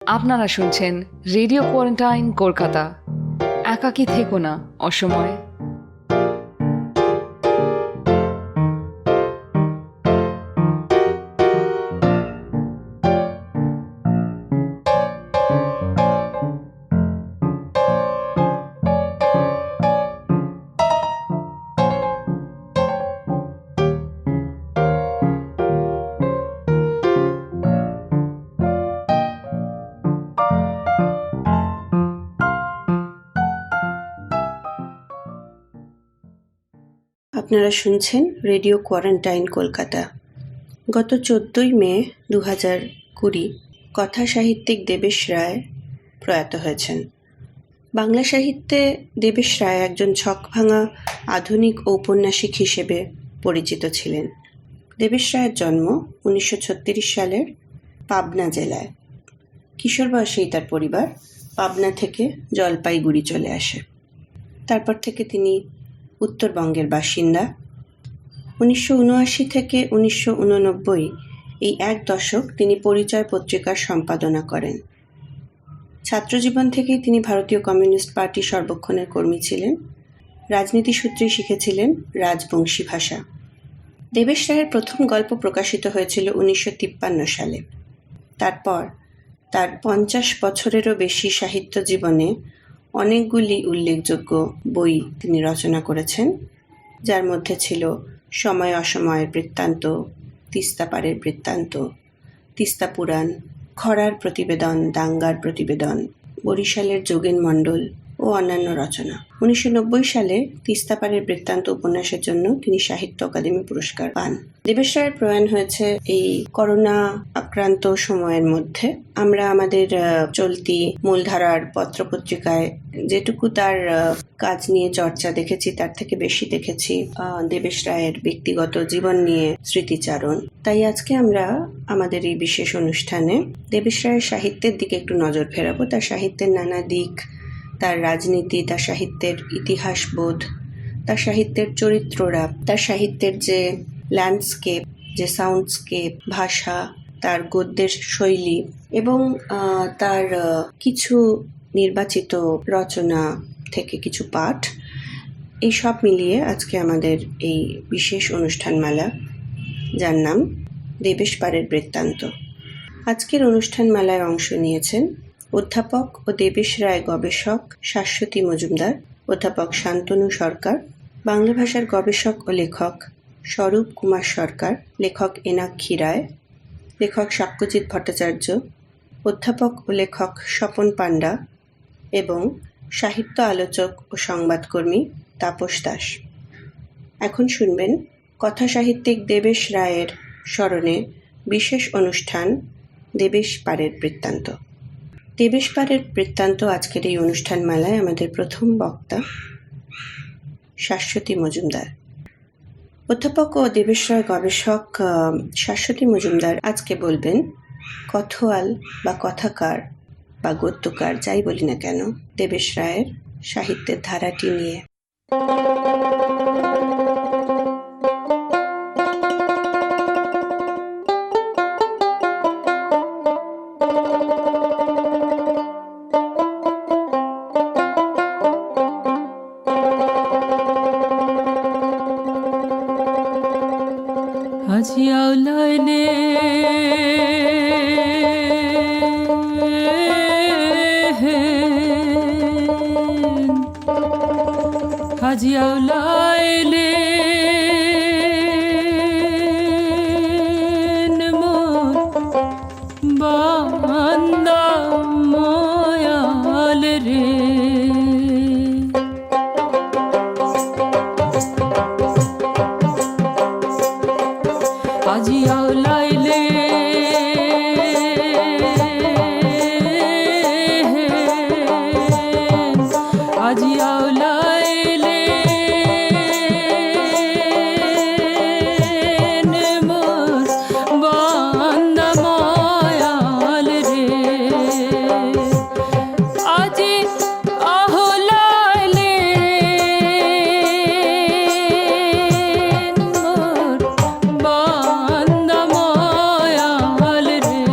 আপনারা শুনছেন radio quarantine Kolkata. একাকী থেকো না অসময়ে। আপনারা শুনছেন রেডিও কোয়ারেন্টাইন কলকাতা। গত 14ই মে 2020 কথা সাহিত্যিক দেবেশ রায় প্রয়াত হয়েছেন। বাংলা সাহিত্যে দেবেশ রায় একজন ছকভাঙা আধুনিক ঔপন্যাসিক হিসেবে পরিচিত ছিলেন। দেবেশ রায়ের জন্ম 1936 সালের পাবনা জেলায়। কিশোর বয়সেই তার পরিবার পাবনা থেকে জলপাইগুড়ি চলে আসে। তারপর থেকে তিনি উত্তরবঙ্গের বাসিন্দা। 1979 থেকে 1989 এই এক দশক তিনি পরিচয় পত্রিকার সম্পাদনা করেন। ছাত্রজীবন থেকেই তিনি ভারতীয় কমিউনিস্ট পার্টির সর্বক্ষণের কর্মী ছিলেন। রাজনীতি সূত্রেই শিখেছিলেন রাজবংশী ভাষা। দেবেশ রায়ের প্রথম গল্প প্রকাশিত হয়েছিল 1953 সালে। তারপর তার 50 বছরেরও বেশি সাহিত্য জীবনে অনেকগুলি উল্লেখযোগ্য বই তিনি রচনা করেছেন, যার মধ্যে ছিল সময় অসময়ের বৃত্তান্ত, তিস্তা পারের বৃত্তান্ত, তিস্তা পুরাণ, খরার প্রতিবেদন, দাঙ্গার প্রতিবেদন, বরিশালের যোগেন মণ্ডল ও অন্যান্য রচনা। 1990 সালে তিস্তা পারের বৃত্তান্ত উপন্যাসের জন্য তিনি সাহিত্য অকাদেমি পুরস্কার পান। দেবেশ রায়ের প্রয়াণ হয়েছে এই করোনা আক্রান্ত সময়ের মধ্যে। আমরা আমাদের চলতি মূলধারার পত্রপত্রিকায় যেটুকু তার কাজ নিয়ে চর্চা দেখেছি, তার থেকে বেশি দেখেছি দেবেশ রায়ের ব্যক্তিগত জীবন নিয়ে স্মৃতিচারণ। তাই আজকে আমরা আমাদের এই বিশেষ অনুষ্ঠানে দেবেশ রায়ের সাহিত্যের দিকে একটু নজর ফেরাবো। তার সাহিত্যের নানা দিক, তার রাজনীতি, তার সাহিত্যের ইতিহাস বোধ, তার সাহিত্যের চরিত্ররা, তার সাহিত্যের যে ল্যান্ডস্কেপ, যে সাউন্ডস্কেপ, ভাষা, তার গদ্যের শৈলী এবং তার কিছু নির্বাচিত রচনা থেকে কিছু পাঠ, এই সব মিলিয়ে আজকে আমাদের এই বিশেষ অনুষ্ঠানমালা, যার নাম দেবেশ পারের বৃত্তান্ত। আজকের অনুষ্ঠানমালায় অংশ নিয়েছেন অধ্যাপক ও দেবেশ রায় গবেষক শাশ্বতী মজুমদার, অধ্যাপক শান্তনু সরকার, বাংলা ভাষার গবেষক ও লেখক স্বরূপ কুমার সরকার, লেখক এনাক্ষী রায়, লেখক সাক্ষ্যজিৎ ভট্টাচার্য, অধ্যাপক ও লেখক স্বপন পাণ্ডা এবং সাহিত্য আলোচক ও সংবাদকর্মী তাপস দাস। এখন শুনবেন কথা সাহিত্যিক দেবেশ রায়ের স্মরণে বিশেষ অনুষ্ঠান দেবেশ পারের বৃত্তান্ত। দেবেশ পারের বৃত্তান্ত আজকের এই অনুষ্ঠানমালায় আমাদের প্রথম বক্তা শাশ্বতী মজুমদার। অধ্যাপক ও দেবেশ রায় গবেষক শাশ্বতী মজুমদার আজকে বলবেন কথোয়াল বা কথাকার বা গদ্যকার, যাই বলি না কেন, দেবেশ রায়ের সাহিত্যের ধারাটি নিয়ে। আজিয়াউলাইনে আজিয়াউলাইনে মোর বান্দা ময়াল রে, আজিয়াউলাইলে আজিয়াউলাইলে মোর বান্দা ময়াল রে, আজি আহলাইলে মোর বান্দা ময়াল রে।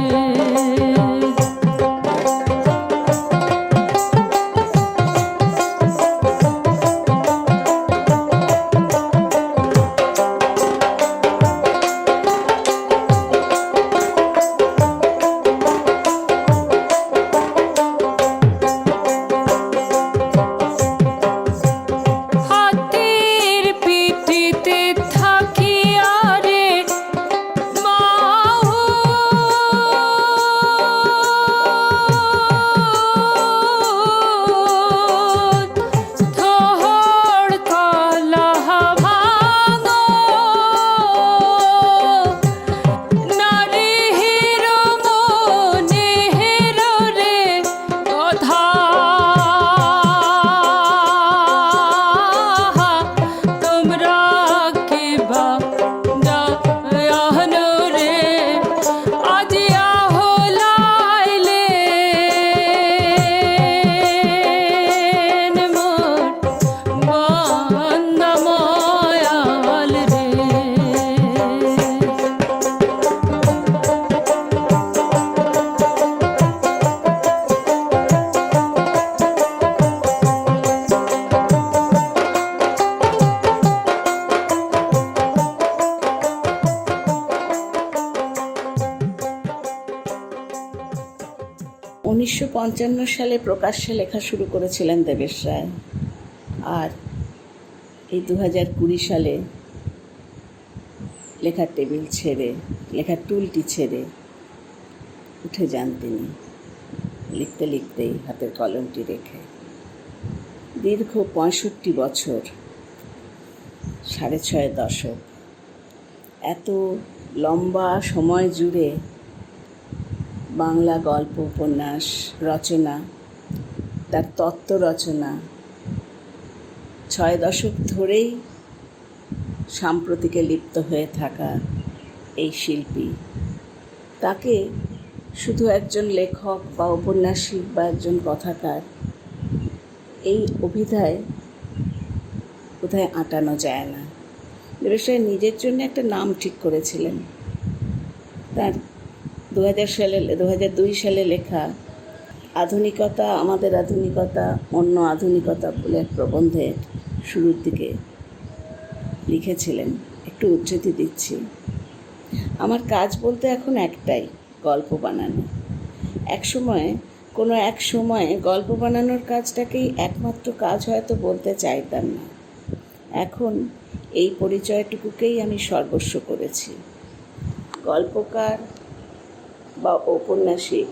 1955 সালে প্রকাশ্যে লেখা শুরু করেছিলেন দেবেশ রায়, আর এই 2020 সালে লেখার টেবিল ছেড়ে, লেখার টুলটি ছেড়ে উঠে যান তিনি, লিখতে লিখতেই হাতের কলমটি রেখে। দীর্ঘ 65 বছর, 6.5 দশক, এত লম্বা সময় জুড়ে বাংলা গল্প উপন্যাস রচনা, তার তত্ত্ব রচনা, 6 দশক ধরেই সাম্প্রতিকে লিপ্ত হয়ে থাকা এই শিল্পী, তাকে শুধু একজন লেখক বা ঔপন্যাসিক বা একজন কথাকার এই অভিধায় কোথায় আঁটানো যায় না। দেবেশ রায় নিজের জন্য একটা নাম ঠিক করেছিলেন। তার 2002 সালে লেখা আধুনিকতা, আমাদের আধুনিকতা, অন্য আধুনিকতা বলে এক প্রবন্ধের শুরুর দিকে লিখেছিলেন, একটু উদ্ধৃতি দিচ্ছি। আমার কাজ বলতে এখন একটাই, গল্প বানানো। এক সময়ে গল্প বানানোর কাজটাকেই একমাত্র কাজ হয়তো বলতে চাইতাম না। এখন এই পরিচয়টুকুকেই আমি সর্বস্ব করেছি। গল্পকার বা ঔপন্যাসিক,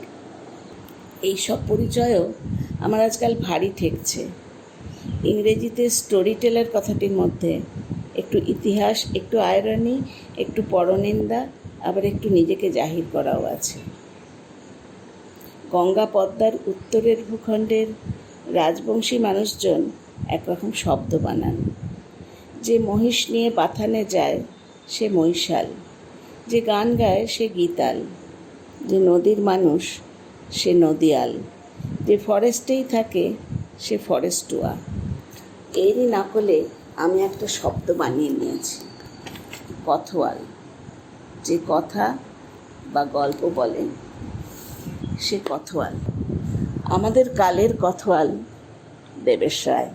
এই সব পরিচয়ও আমার আজকাল ভারী ঠেকছে। ইংরেজিতে স্টোরি টেলার কথাটির মধ্যে একটু ইতিহাস, একটু আয়রনি, একটু পরনিন্দা, আবার একটু নিজেকে জাহির করাও আছে। গঙ্গা পদ্মার উত্তরের ভূখণ্ডের রাজবংশী মানুষজন একরকম শব্দ বানান। যে মহিষ নিয়ে পাথানে যায় সে মহিষাল, যে গান গায় সে গীতাল, যে নদীর মানুষ সে নদিয়াল, যে ফরেস্টেই থাকে সে ফরেস্টুয়া। এরই নকলে আমি একটা শব্দ বানিয়ে নিয়েছি, কথওয়াল। যে কথা বা গল্প বলে সে কথওয়াল। আমাদের কালের কথওয়াল দেবেশ রায়।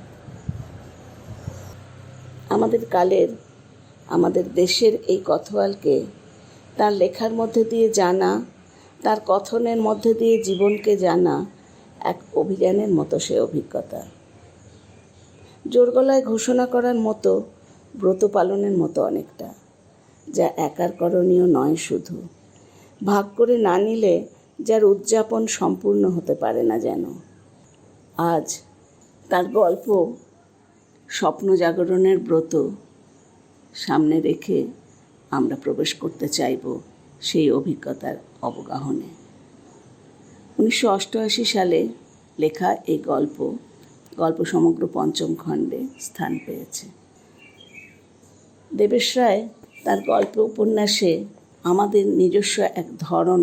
আমাদের কালের, আমাদের দেশের এই কথওয়ালকে তার লেখার মধ্যে দিয়ে জানা, তার কথনের মধ্যে দিয়ে জীবনকে জানা এক অভিযানের মতো সে অভিজ্ঞতা। জোর গলায় ঘোষণা করার মতো, ব্রত পালনের মতো অনেকটা, যা একার করণীয় নয় শুধু। ভাগ করে না নিলে যার উদযাপন সম্পূর্ণ হতে পারে না যেন। আজ তার গল্প স্বপ্ন জাগরণের ব্রত সামনে রেখে আমরা প্রবেশ করতে চাইব সেই অভিজ্ঞতার অবগাহনে। 1988 সালে লেখা এই গল্প সমগ্র 5ম খণ্ডে স্থান পেয়েছে। দেবেশ রায় তার গল্প উপন্যাসে আমাদের নিজস্ব এক ধরন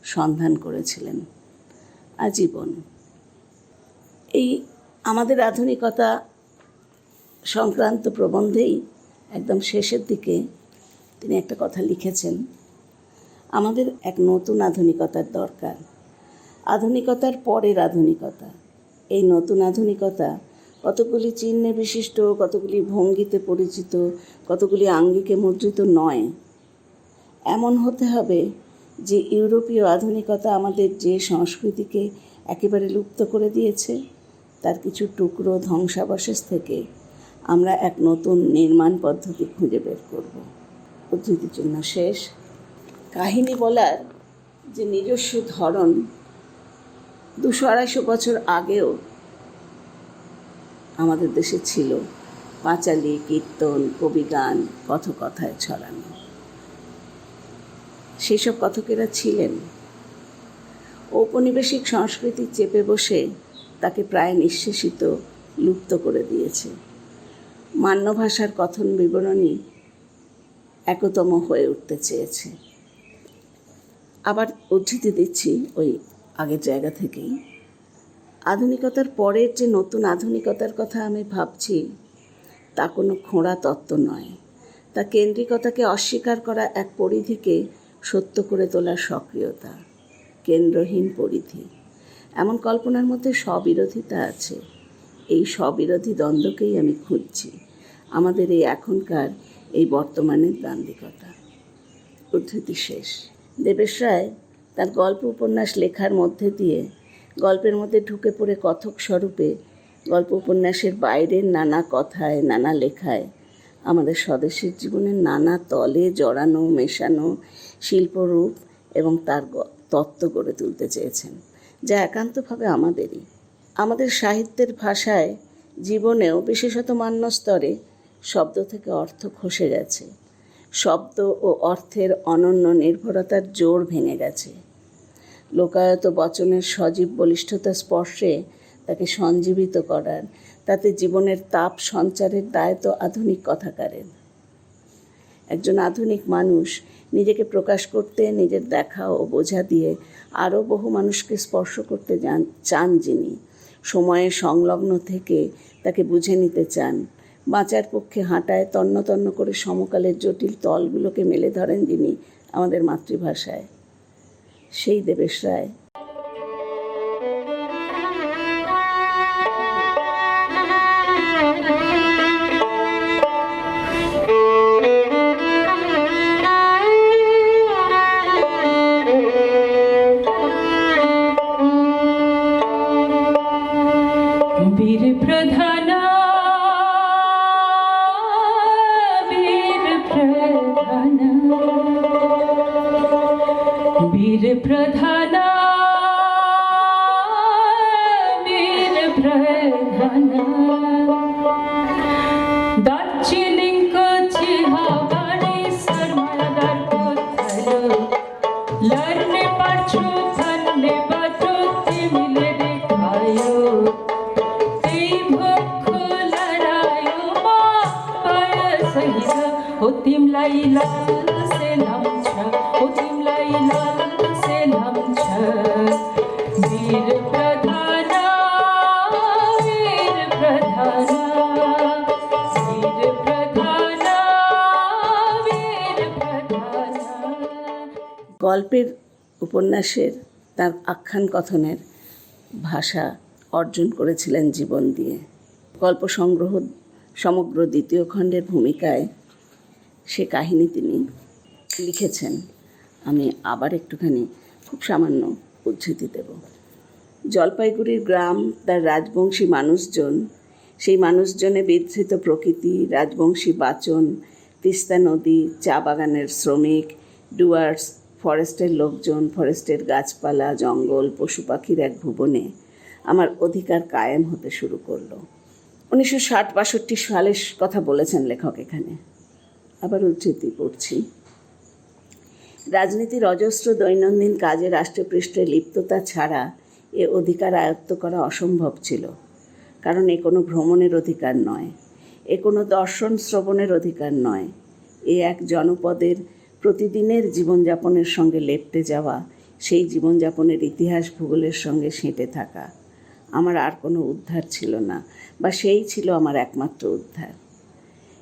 সন্ধান করেছিলেন আজীবন। এই আমাদের আধুনিকতা সংক্রান্ত প্রবন্ধেই একদম শেষের দিকে তিনি একটা কথা লিখেছেন, আমাদের এক নতুন আধুনিকতার দরকার, আধুনিকতার পরের আধুনিকতা। এই নতুন আধুনিকতা কতগুলি চিহ্নে বিশিষ্ট, কতগুলি ভঙ্গিতে পরিচিত, কতগুলি আঙ্গিকে মুদ্রিত নয়। এমন হতে হবে যে ইউরোপীয় আধুনিকতা আমাদের যে সংস্কৃতিকে একেবারে লুপ্ত করে দিয়েছে, তার কিছু টুকরো ধ্বংসাবশেষ থেকে আমরা এক নতুন নির্মাণ পদ্ধতি খুঁজে বের করব। উদ্ধৃতি চিহ্ন শেষ। কাহিনী বলার যে নিজস্ব ধরন 200-250 বছর আগেও আমাদের দেশে ছিল, পাঁচালী, কীর্তন, কবিগান, কথকথায় ছড়ানো। সেসব কথকেরা ছিলেন। ঔপনিবেশিক সংস্কৃতি চেপে বসে তাকে প্রায় নিঃশেষিত, লুপ্ত করে দিয়েছে। মান্য ভাষার কথন বিবরণী একতম হয়ে উঠতে চেয়েছে। আবার উদ্ধৃতি দিচ্ছি ওই আগের জায়গা থেকেই। আধুনিকতার পরের যে নতুন আধুনিকতার কথা আমি ভাবছি, তা কোনো খোঁড়া তত্ত্ব নয়। তা কেন্দ্রিকতাকে অস্বীকার করা এক পরিধিকে সত্য করে তোলার সক্রিয়তা, কেন্দ্রহীন পরিধি। এমন কল্পনার মধ্যে স্ববিরোধিতা আছে। এই স্ববিরোধী দ্বন্দ্বকেই আমি খুঁজছি আমাদের এই এখনকার এই বর্তমানের দান্দিকতা। উদ্ধৃতি শেষ। দেবেশ রায় তার গল্প উপন্যাস লেখার মধ্যে দিয়ে গল্পের মধ্যে ঢুকে পড়ে কথক স্বরূপে গল্প উপন্যাসের বাইরের নানা কথায়, নানা লেখায় আমাদের স্বদেশের জীবনের নানা তলে জড়ানো মেশানো শিল্পরূপ এবং তার তত্ত্ব গড়ে তুলতে চেয়েছেন, যা একান্তভাবে আমাদেরই। আমাদের সাহিত্যের ভাষায় জীবনেও বিশেষত মান্য স্তরে শব্দ থেকে অর্থ খসে গেছে, শব্দ ও অর্থের অনন্য নির্ভরতার জোর ভেঙে গেছে। লোকায়ত বচনের সজীব বলিষ্ঠতা স্পর্শে তাকে সঞ্জীবিত করার, তাতে জীবনের তাপ সঞ্চারের দায় তো আধুনিক কথাকারের। একজন আধুনিক মানুষ নিজেকে প্রকাশ করতে, নিজের দেখা ও বোঝা দিয়ে আরও বহু মানুষকে স্পর্শ করতে চান যিনি, সময়ে সংলগ্ন থেকে তাকে বুঝে নিতে চান, বাঁচার পক্ষে হাঁটায় তন্ন তন্ন করে সমকালের জটিল তলগুলোকে মেলে ধরেন যিনি আমাদের মাতৃভাষায়, সেই দেবেশ রায়। বীর প্রধানা, বীর প্রধানা, বীর প্রধানা, বীর প্রধানা, দার্জিলিংকची हवाडी सरमाळादार कोथलो लरने पाछू फनने बाजू मिले देखायो होतीम लाईला से लामछा, होतीम लाईला से लामछा, वीर प्रधाना, वीर प्रधाना, वीर प्रधाना, वीर प्रधाना। গল্পের উপন্যাসের তার আখ্যান কথনের ভাষা অর্জন করেছিলেন জীবন দিয়ে। গল্প সংগ্রহ সমগ্র দ্বিতীয় খণ্ডের ভূমিকায় সে কাহিনী তিনি লিখেছেন। আমি আবার একটুখানি খুব সামান্য উদ্ধৃতি দেব। জলপাইগুড়ির গ্রাম, তার রাজবংশী মানুষজন, সেই মানুষজনে বিধৃত প্রকৃতি, রাজবংশী বাচন, তিস্তা নদী, চা বাগানের শ্রমিক, ডুয়ার্স, ফরেস্টের লোকজন, ফরেস্টের গাছপালা, জঙ্গল, পশু পাখির এক ভুবনে আমার অধিকার কায়েম হতে শুরু করলো। 1960-62 সালের কথা বলেছেন লেখক এখানে। আবার উদ্ধৃতি পড়ছি। রাজনীতির অজস্র দৈনন্দিন কাজে রাষ্ট্রপৃষ্ঠে লিপ্ততা ছাড়া এ অধিকার আয়ত্ত করা অসম্ভব ছিল, কারণ এ কোনো ভ্রমণের অধিকার নয়, এ কোনো দর্শন শ্রবণের অধিকার নয়, এ এক জনপদের প্রতিদিনের জীবনযাপনের সঙ্গে লেপ্টে যাওয়া, সেই জীবনযাপনের ইতিহাস ভূগোলের সঙ্গে সেঁটে থাকা। আমার আর কোনো উদ্ধার ছিল না, বা সেই ছিল আমার একমাত্র উদ্ধার।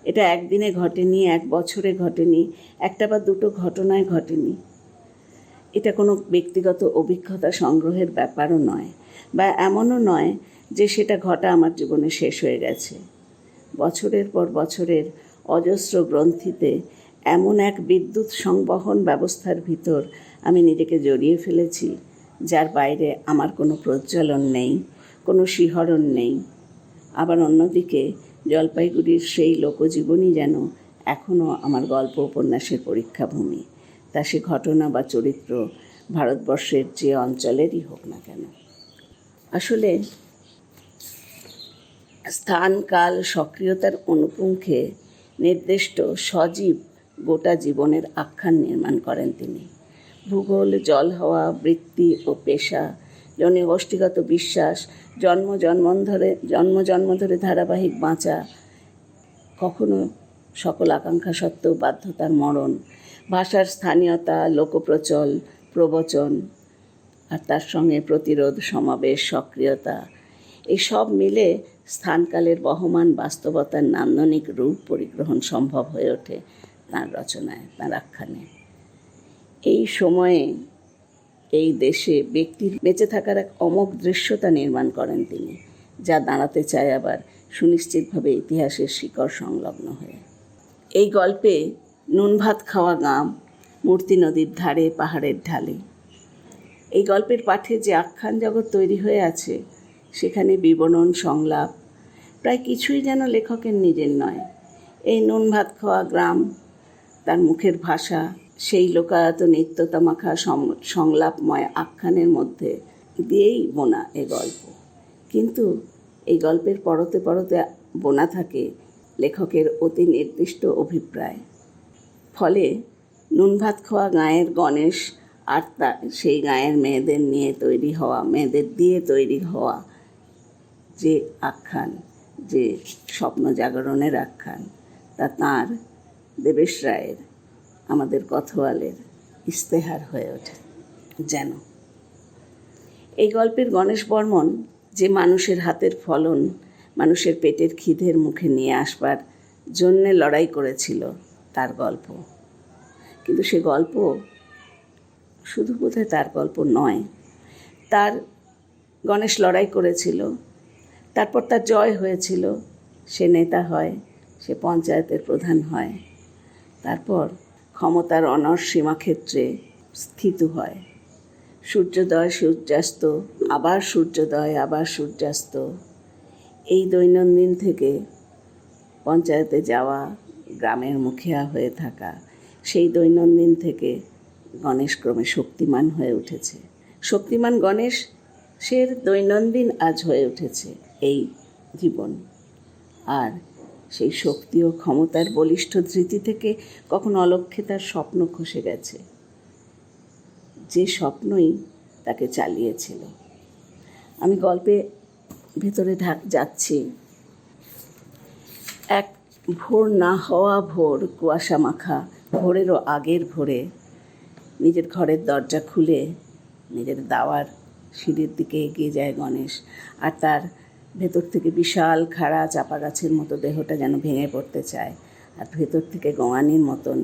এটা একদিনে ঘটেনি, এক বছরে ঘটেনি, একটা বা দুটো ঘটনায় ঘটেনি। এটা কোনো ব্যক্তিগত অভিজ্ঞতা সংগ্রহের ব্যাপারও নয়, বা এমনও নয় যে সেটা ঘটা আমার জীবনে শেষ হয়ে গেছে। বছরের পর বছরের অজস্র গ্রন্থিতে এমন এক বিদ্যুৎ সংবহন ব্যবস্থার ভিতর আমি নিজেকে জড়িয়ে ফেলেছি, যার বাইরে আমার কোনো প্রজ্বলন নেই, কোনো শিহরণ নেই। আবার অন্যদিকে জলপাইগুড়ির সেই লোকজীবনই যেন এখনও আমার গল্প উপন্যাসের পরীক্ষাভূমি, তা সে ঘটনা বা চরিত্র ভারতবর্ষের যে অঞ্চলেরই হোক না কেন। আসলে স্থান, কাল, সক্রিয়তার অনুপুঙ্খে নির্দিষ্ট সজীব গোটা জীবনের আখ্যান নির্মাণ করেন তিনি। ভূগোল, জল, হাওয়া, বৃত্তি ও পেশা, জনগোষ্ঠীগত বিশ্বাস, জন্ম ধরে ধারাবাহিক বাঁচা, কখনো সকল আকাঙ্ক্ষা সত্ত্বেও বাধ্যতার মরণ, ভাষার স্থানীয়তা, লোকপ্রচল, প্রবচন, আর তার সঙ্গে প্রতিরোধ, সমাবেশ, সক্রিয়তা, এই সব মিলে স্থানকালের বহমান বাস্তবতার নান্দনিক রূপ পরিগ্রহণ সম্ভব হয়ে ওঠে তাঁর রচনায়, তাঁর আখ্যানে। এই সময়ে এই দেশে ব্যক্তির বেঁচে থাকার এক অমোঘ দৃশ্যতা নির্মাণ করেন তিনি, যা দাঁড়াতে চায় আবার সুনিশ্চিতভাবে ইতিহাসের শিকড় সংলগ্ন হয়ে। এই গল্পে নুন ভাত খাওয়া গ্রাম, মূর্তি নদীর ধারে, পাহাড়ের ঢালে, এই গল্পের পাঠে যে আখ্যান জগৎ তৈরি হয়ে আছে, সেখানে বিবরণ, সংলাপ প্রায় কিছুই যেন লেখকের নিজের নয়। এই নুন ভাত খাওয়া গ্রাম, তার মুখের ভাষা, সেই লোকায়ত নিত্যতা মাখা সংলাপময় আখ্যানের মধ্যে দিয়েই বোনা এ গল্প। কিন্তু এই গল্পের পরতে পরতে বোনা থাকে লেখকের অতি নির্দিষ্ট অভিপ্রায়। ফলে নুন ভাত খাওয়া গাঁয়ের গণেশ আর সেই গাঁয়ের মেয়েদের দিয়ে তৈরি হওয়া যে আখ্যান, যে স্বপ্ন জাগরণের আখ্যান, তা তাঁর দেবেশ রায়ের, আমাদের কথওয়ালের ইস্তেহার হয়ে ওঠে যেন। এই গল্পের গণেশ বর্মন যে মানুষের হাতের ফলন মানুষের পেটের খিদের মুখে নিয়ে আসবার জন্যে লড়াই করেছিল, তার গল্প। কিন্তু সে গল্প শুধু বোধহয় তার গল্প নয়। তার গণেশ লড়াই করেছিল, তারপর তার জয় হয়েছিল, সে নেতা হয়, সে পঞ্চায়েতের প্রধান হয়, তারপর ক্ষমতার অনর সীমাক্ষেত্রে স্থিত হয়। সূর্যোদয়, সূর্যাস্ত, আবার সূর্যোদয়, আবার সূর্যাস্ত, এই দৈনন্দিন থেকে পঞ্চায়েতে যাওয়া, গ্রামের মুখিয়া হয়ে থাকা, সেই দৈনন্দিন থেকে গণেশ ক্রমে শক্তিমান হয়ে উঠেছে। শক্তিমান গণেশের দৈনন্দিন আজ হয়ে উঠেছে এই জীবন। আর সেই শক্তি ও ক্ষমতার বলিষ্ঠ ধৃতি থেকে কখন অলক্ষ্যে তার স্বপ্ন খসে গেছে, যে স্বপ্নই তাকে চালিয়েছিল। আমি গল্পে ভেতরে যাচ্ছি। এক ভোর না হওয়া ভোর, কুয়াশা মাখা ভোরেরও আগের ভোরে নিজের ঘরের দরজা খুলে নিজের দাওয়ার সিঁড়ির দিকে এগিয়ে যায় গণেশ। আর তার ভেতর থেকে বিশাল খাড়া চাপা গাছের মতো দেহটা যেন ভেঙে পড়তে চায়। আর ভেতর থেকে গোয়ানির মতন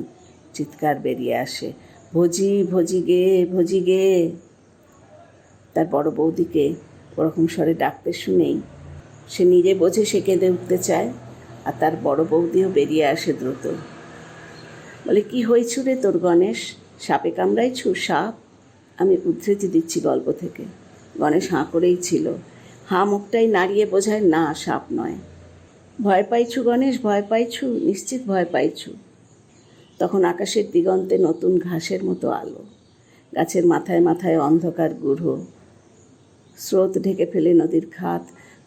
চিৎকার বেরিয়ে আসে, ভোজি ভোজি গে, ভোজি গে। তার বড় বৌদিকে ওরকম স্বরে ডাকতে শুনেই সে নিজে বোঝে সে কেঁদে উঠতে চায়, আর তার বড় বৌদিও বেরিয়ে আসে দ্রুত। বলে, কি হয়েছে রে তোর গণেশ? সাপে কামড়াইছু? সাপ? আমি উদ্ধৃতি দিচ্ছি গল্প থেকে। গণেশ হাঁ করেই ছিল, হাঁ মুখটাই নাড়িয়ে বোঝায়, না, সাপ নয়। ভয় পাইছু গণেশ, ভয় পাইছু? নিশ্চিত ভয় পাইছু। তখন আকাশের দিগন্তে নতুন ঘাসের মতো আলো, গাছের মাথায় মাথায় অন্ধকার গূঢ়, স্রোত ঢেকে ফেলে নদীর খাত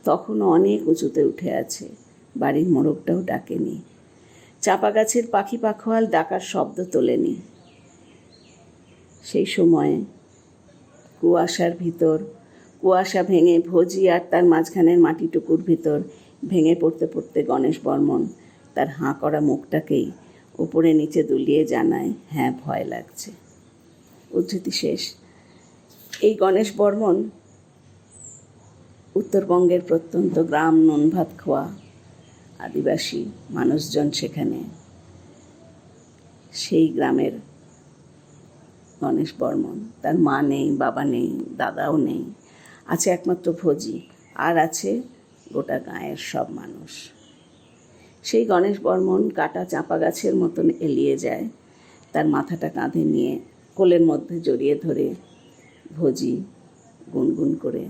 তখনও অনেক উঁচুতে উঠে আছে, বাড়ির মোড়কটাও ডাকেনি, চাপা গাছের পাখি পাখোয়াল ডাকার শব্দ তোলেনি। সেই সময়ে কুয়াশার ভিতর, কুয়াশা ভেঙে ভোজি আর তার মাঝখানের মাটিটুকুর ভিতর ভেঙে পড়তে পড়তে গণেশ বর্মন তার হাঁ করা মুখটাকেই উপরে নিচে দুলিয়ে জানায়, হ্যাঁ, ভয় লাগছে। উদ্ধৃতি শেষ। এই গণেশ বর্মন উত্তরবঙ্গের প্রত্যন্ত গ্রাম নুনভাত খোয়া, আদিবাসী মানুষজন সেখানে, সেই গ্রামের গণেশ বর্মন। তার মা নেই, বাবা নেই, দাদাও নেই, আছে একমাত্র ভোজি, আর আছে গোটা গাঁয়ের সব মানুষ। সেই গণেশ বর্মন কাটা চাঁপা গাছের মতন এলিয়ে যায়, তার মাথাটা কাঁধে নিয়ে কোলের মধ্যে জড়িয়ে ধরে ভোজি গুনগুন করে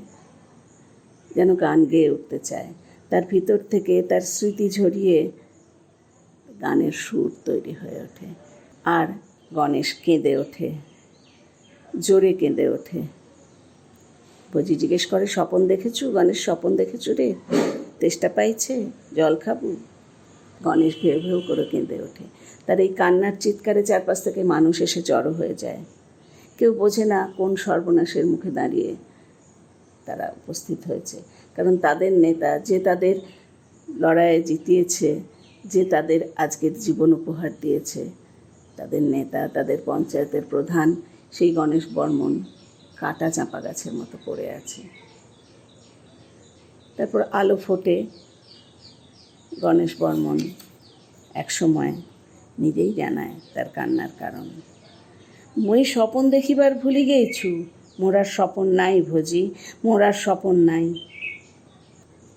যেন গান গেয়ে উঠতে চায়। তার ভিতর থেকে তার স্মৃতি ঝরিয়ে গানের সুর তৈরি হয়ে ওঠে। আর গণেশ কেঁদে ওঠে, জোরে কেঁদে ওঠে। ভোজি জিজ্ঞেস করে, স্বপন দেখেছু গণেশ? স্বপন দেখেছু রে? তেষ্টা পাইছে? জল খাবো? গণেশ ভেউ ভেউ করে কেঁদে ওঠে। তার এই কান্নার চিৎকারে চারপাশ থেকে মানুষ এসে জড়ো হয়ে যায়। কেউ বোঝে না কোন সর্বনাশের মুখে দাঁড়িয়ে তারা উপস্থিত হয়েছে, কারণ তাদের নেতা, যে তাদের লড়াইয়ে জিতিয়েছে, যে তাদের আজকের জীবন উপহার দিয়েছে, তাদের নেতা, তাদের পঞ্চায়েতের প্রধান, সেই গণেশ বর্মন কাটা চাঁপা গাছের মতো পড়ে আছে। তারপর আলো ফোটে। গণেশ বর্মন একসময় নিজেই জানায় তার কান্নার কারণ। মই স্বপন দেখিবার ভুলি গেইছু, মোরার স্বপন নাই ভোজি, মোরার স্বপন নাই।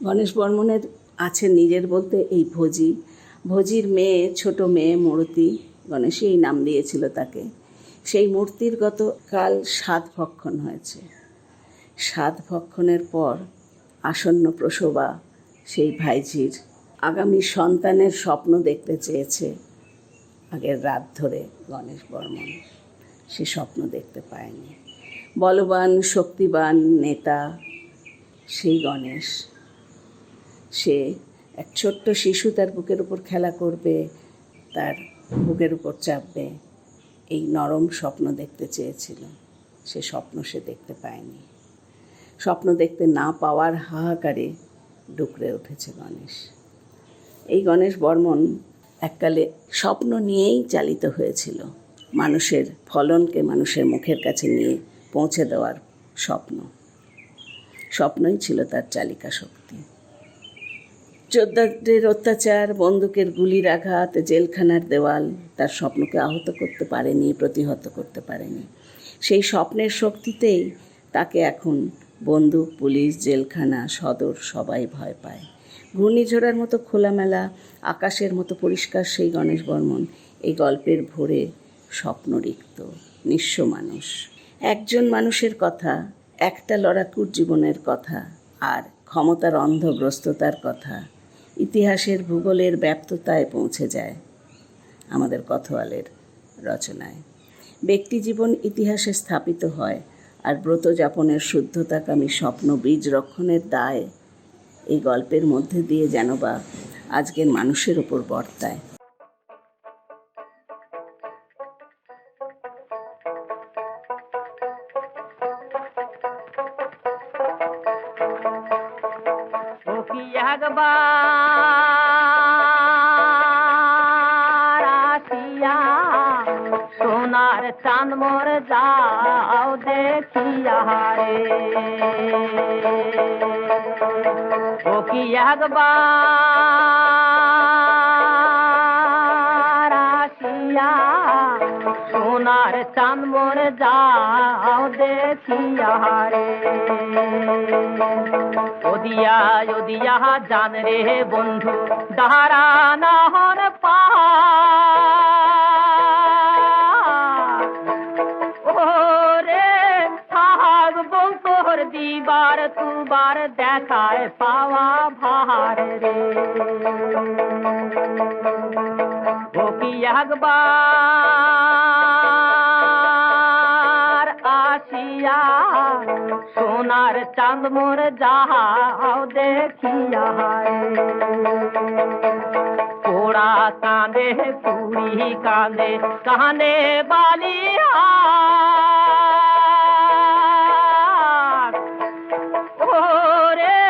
গণেশ বর্মনের আছে নিজের বলতে এই ভোজি। ভোজির মেয়ে, ছোট মেয়ে মূরতি, গণেশই এই নাম দিয়েছিল তাকে। সেই মূর্তির গতকাল 7 ভক্ষণ হয়েছে। 7 ভক্ষণের পর আসন্ন প্রসবা সেই ভাইঝির আগামী সন্তানের স্বপ্ন দেখতে চেয়েছে আগের রাত ধরে গণেশ বর্মন। সে স্বপ্ন দেখতে পায়নি। বলবান শক্তিবান নেতা সেই গণেশ, সে এক ছোট্ট শিশু তার বুকের উপর খেলা করবে, তার বুকের উপর চাপবে, এই নরম স্বপ্ন দেখতে চেয়েছিল। সে স্বপ্ন সে দেখতে পায়নি। স্বপ্ন দেখতে না পাওয়ার হাহাকারে ডুকরে উঠেছে গণেশ। এই গণেশ বর্মন এককালে স্বপ্ন নিয়েই চালিত হয়েছিল, মানুষের ফলনকে মানুষের মুখের কাছে নিয়ে পৌঁছে দেওয়ার স্বপ্নই ছিল তার চালিকা শক্তি। যোদ্ধাদের অত্যাচার, বন্দুকের গুলির আঘাত, জেলখানার দেওয়াল তার স্বপ্নকে আহত করতে পারেনি, প্রতিহত করতে পারেনি। সেই স্বপ্নের শক্তিতেই তাকে এখন বন্দুক, পুলিশ, জেলখানা, সদর সবাই ভয় পায়। ঘূর্ণিঝড়ের মতো খোলামেলা, আকাশের মতো পরিষ্কার সেই গণেশ বর্মন এই গল্পের ভোরে স্বপ্নরিক্ত নিঃস্ব মানুষ। একজন মানুষের কথা, একটা লড়াকুর জীবনের কথা, আর ক্ষমতার অন্ধগ্রস্ততার কথা ইতিহাসের ভূগোলের ব্যাপ্ততায় পৌঁছে যায় আমাদের কথওয়ালের রচনায়। ব্যক্তিজীবন ইতিহাসে স্থাপিত হয়, আর ব্রতযাপনের শুদ্ধতাকামী স্বপ্ন বীজ রক্ষণের দায় এই গল্পের মধ্যে দিয়ে যেন বা আজকের মানুষের ওপর বর্তায়। একবার আসিয়া সোনার চাঁদ মোর যাও দেখিয়া রে, ও কি একবার আসিয়া সোনার চাঁদ মোর যাও দেখিয়া রে। ওদিয়া ওদিয়া জান রে বন্ধু দাঁড়া না হন পা, ওরে থাকবো তোর দিবার তুবার দেখায় পাওয়া ভার রে, ও কি একবার আসিয়া সোনার চাঁদ মোর যাও দেখিয়া রে। পোড়া কাঁদে পুরি কাঁদে কানে বালিয়া, ওরে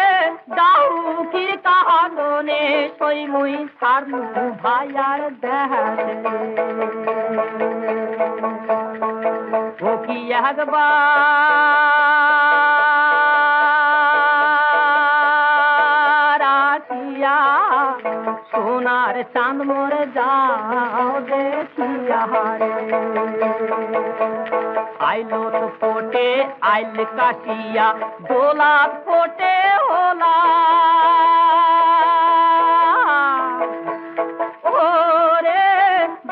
দাউকির কাঁদনে সইমুই সারলু ভাইয়ার দেহারে, ও কি একবার আসিয়া সোনার চাঁদ মোর যাও দেখিয়া রে। আইলো তো ফোটে আইল কাশিয়া দোলা ফোটে হোলা, ওরে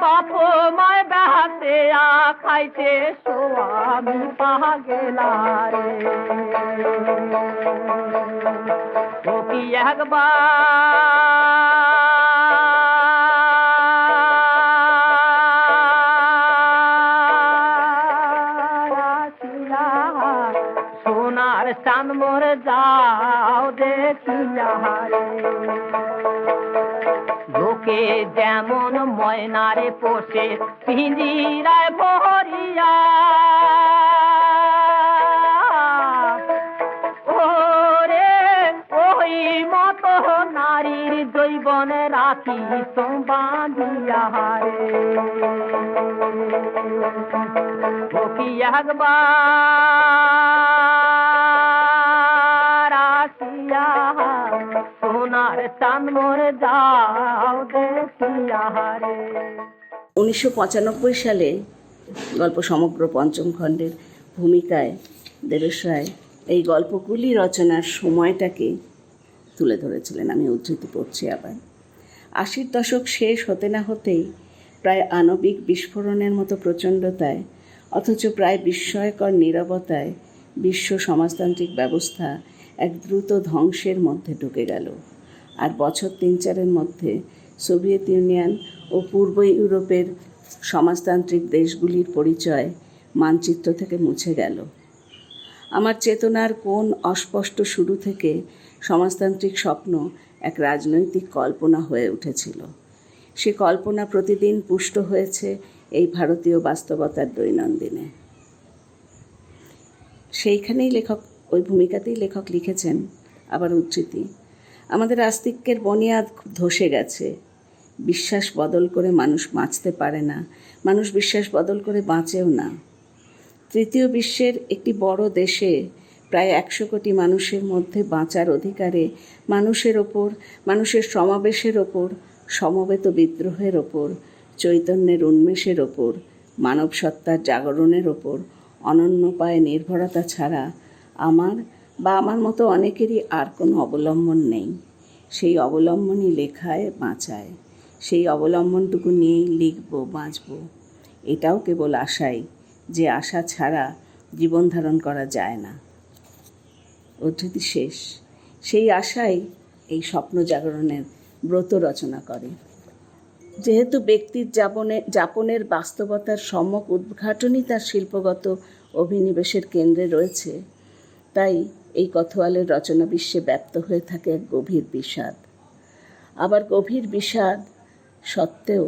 বাপ মায় বেহাতে খাইতে সোয়ামী পাহা গেলা রে, ও কি একবার আসিয়া সোনার চাঁদ মোর যাও দেখিয়া রে। লোকে যেমন ময়নারে পোষে পিঞ্জিরায় ভরিয়া, ওরে ওই মতো নারীর জৈবন রাখি বাঁধিয়া রে, ও কি একবার আসিয়া সোনার চাঁদ মোর যাও দেখিয়া রে। 1995 সালে গল্প সমগ্র পঞ্চম খণ্ডের ভূমিকায় দেবেশ রায় এই গল্পগুলি রচনার সময়টাকে তুলে ধরেছিলেন। আমি উদ্ধৃতি পড়ছি আবার। 80 দশক শেষ হতে না হতেই প্রায় আণবিক বিস্ফোরণের মতো প্রচণ্ডতায় অথচ প্রায় বিস্ময়কর নীরবতায় বিশ্ব সমাজতান্ত্রিক ব্যবস্থা এক দ্রুত ধ্বংসের মধ্যে ঢুকে গেল। আর বছর 3-4 মধ্যে সোভিয়েত ইউনিয়ন ও পূর্ব ইউরোপের সমাজতান্ত্রিক দেশগুলির পরিচয় মানচিত্র থেকে মুছে গেল। আমার চেতনার কোন অস্পষ্ট শুরু থেকে সমাজতান্ত্রিক স্বপ্ন এক রাজনৈতিক কল্পনা হয়ে উঠেছিল। সে কল্পনা প্রতিদিন পুষ্ট হয়েছে এই ভারতীয় বাস্তবতার দৈনন্দিনে। সেইখানেই ওই ভূমিকাতেই লেখক লিখেছেন, আবার উদ্ধৃতি, আমাদের আস্তিক্যের বুনিয়াদ ধসে গেছে। বিশ্বাস বদল করে মানুষ বাঁচতে পারে না, মানুষ বিশ্বাস বদল করে বাঁচেও না। তৃতীয় বিশ্বের একটি বড় দেশে প্রায় 100 কোটি মানুষের মধ্যে বাঁচার অধিকারে মানুষের ওপর, মানুষের সমাবেশের ওপর, সমবেত বিদ্রোহের ওপর, চৈতন্যের উন্মেষের ওপর, মানব সত্তার জাগরণের ওপর অনন্য পায়ে নির্ভরতা ছাড়া আমার বা আমার মতো অনেকেরই আর কোনো অবলম্বন নেই। সেই অবলম্বনই লেখায় বাঁচায়, সেই অবলম্বনটুকু নিয়েই লিখব, বাঁচব। এটাও কেবল আশাই, যে আশা ছাড়া জীবন ধারণ করা যায় না। উদ্ধৃতি শেষ। সেই আশাই এই স্বপ্ন জাগরণের ব্রত রচনা করে। যেহেতু ব্যক্তির যাপনের বাস্তবতার সম্যক উদ্ঘাটনই তার শিল্পগত অভিনিবেশের কেন্দ্রে রয়েছে, তাই এই কোতোয়ালের রচনা বিশ্বে ব্যপ্ত হয়ে থাকে এক গভীর বিষাদ। আবার গভীর বিষাদ সত্ত্বেও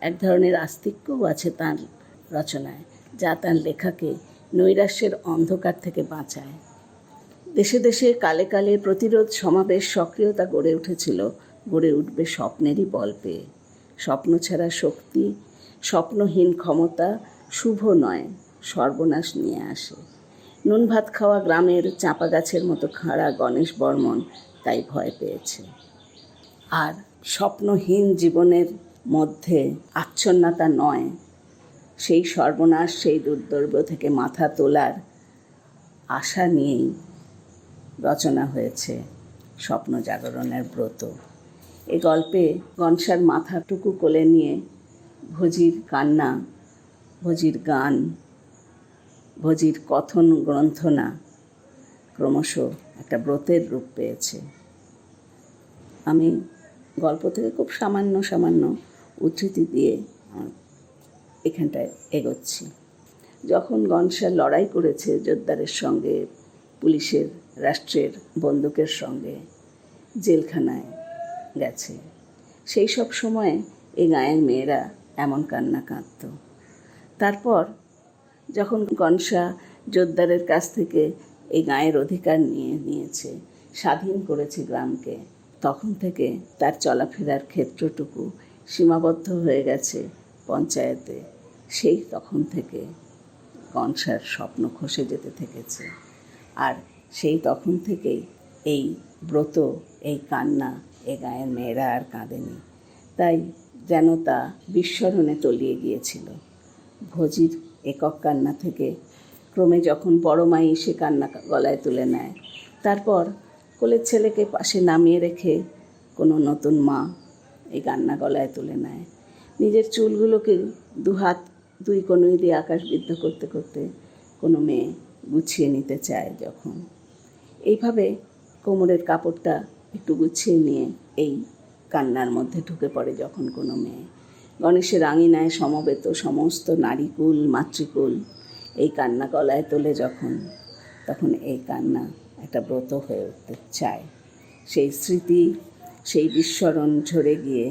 এক ধরনের আস্তিক্যও আছে তাঁর রচনায়, যা তাঁর লেখাকে নৈরাশ্যের অন্ধকার থেকে বাঁচায়। দেশে দেশে কালে কালে প্রতিরোধ সমাবেশ সক্রিয়তা গড়ে উঠেছিল, গড়ে উঠবে স্বপ্নেরই বল পেয়ে। স্বপ্ন ছাড়া শক্তি, স্বপ্নহীন ক্ষমতা শুভ নয়, সর্বনাশ নিয়ে আসে। নুন ভাত খাওয়া গ্রামের চাঁপা গাছের মতো খাড়া গণেশ বর্মন তাই ভয় পেয়েছে। আর স্বপ্নহীন জীবনের মধ্যে আচ্ছন্নতা নয়, সেই সর্বনাশ, সেই দুর্দৈব থেকে মাথা তোলার আশা নিয়েই রচনা হয়েছে স্বপ্ন জাগরণের ব্রত। এ গল্পে গনসার মাথাটুকু কোলে নিয়ে ভোজির কান্না, ভোজির গান, ভোজির কথন গ্রন্থনা ক্রমশ একটা ব্রতের রূপ পেয়েছে। আমি গল্প থেকে খুব সামান্য উদ্ধৃতি দিয়ে এখানটায় এগোচ্ছি। যখন গনসা লড়াই করেছে জোরদারের সঙ্গে, পুলিশের, রাষ্ট্রের বন্দুকের সঙ্গে, জেলখানায় গেছে, সেই সব সময়ে এই গাঁয়ের মেয়েরা এমন কান্না কাঁদত। তারপর যখন গনসা জোরদারের কাছ থেকে এই গাঁয়ের অধিকার নিয়েছে, স্বাধীন করেছে গ্রামকে, তখন থেকে তার চলাফেরার ক্ষেত্রটুকু সীমাবদ্ধ হয়ে গেছে পঞ্চায়েতে। সেই তখন থেকে গনসার স্বপ্ন খসে যেতে থেকেছে। আর সেই তখন থেকেই এই ব্রত, এই কান্না, এ গাঁয়ের মেয়েরা আর কাঁদেনি, তাই যেন তা বিস্মরণে তলিয়ে গিয়েছিল। ভোজির একক কান্না থেকে ক্রমে যখন বড় মাই সে কান্না গলায় তুলে নেয়, তারপর কোলের ছেলেকে পাশে নামিয়ে রেখে কোনো নতুন মা এই কান্না গলায় তুলে নেয়। নিজের চুলগুলোকে দুই কনুই দিয়ে আকাশবিদ্ধ করতে করতে কোনো মেয়ে গুছিয়ে নিতে চায় যখন, এইভাবে কোমরের কাপড়টা একটু গুছিয়ে নিয়ে এই কান্নার মধ্যে ঢুকে পড়ে যখন কোনো মেয়ে। গণেশের আঙিনায় সমবেত সমস্ত নারীকুল, মাতৃকুল এই কান্না গলায় তোলে যখন, তখন এই কান্না একটা ব্রত হয়ে উঠতে চায়। সেই স্মৃতি, সেই বিস্মরণ ঝরে গিয়ে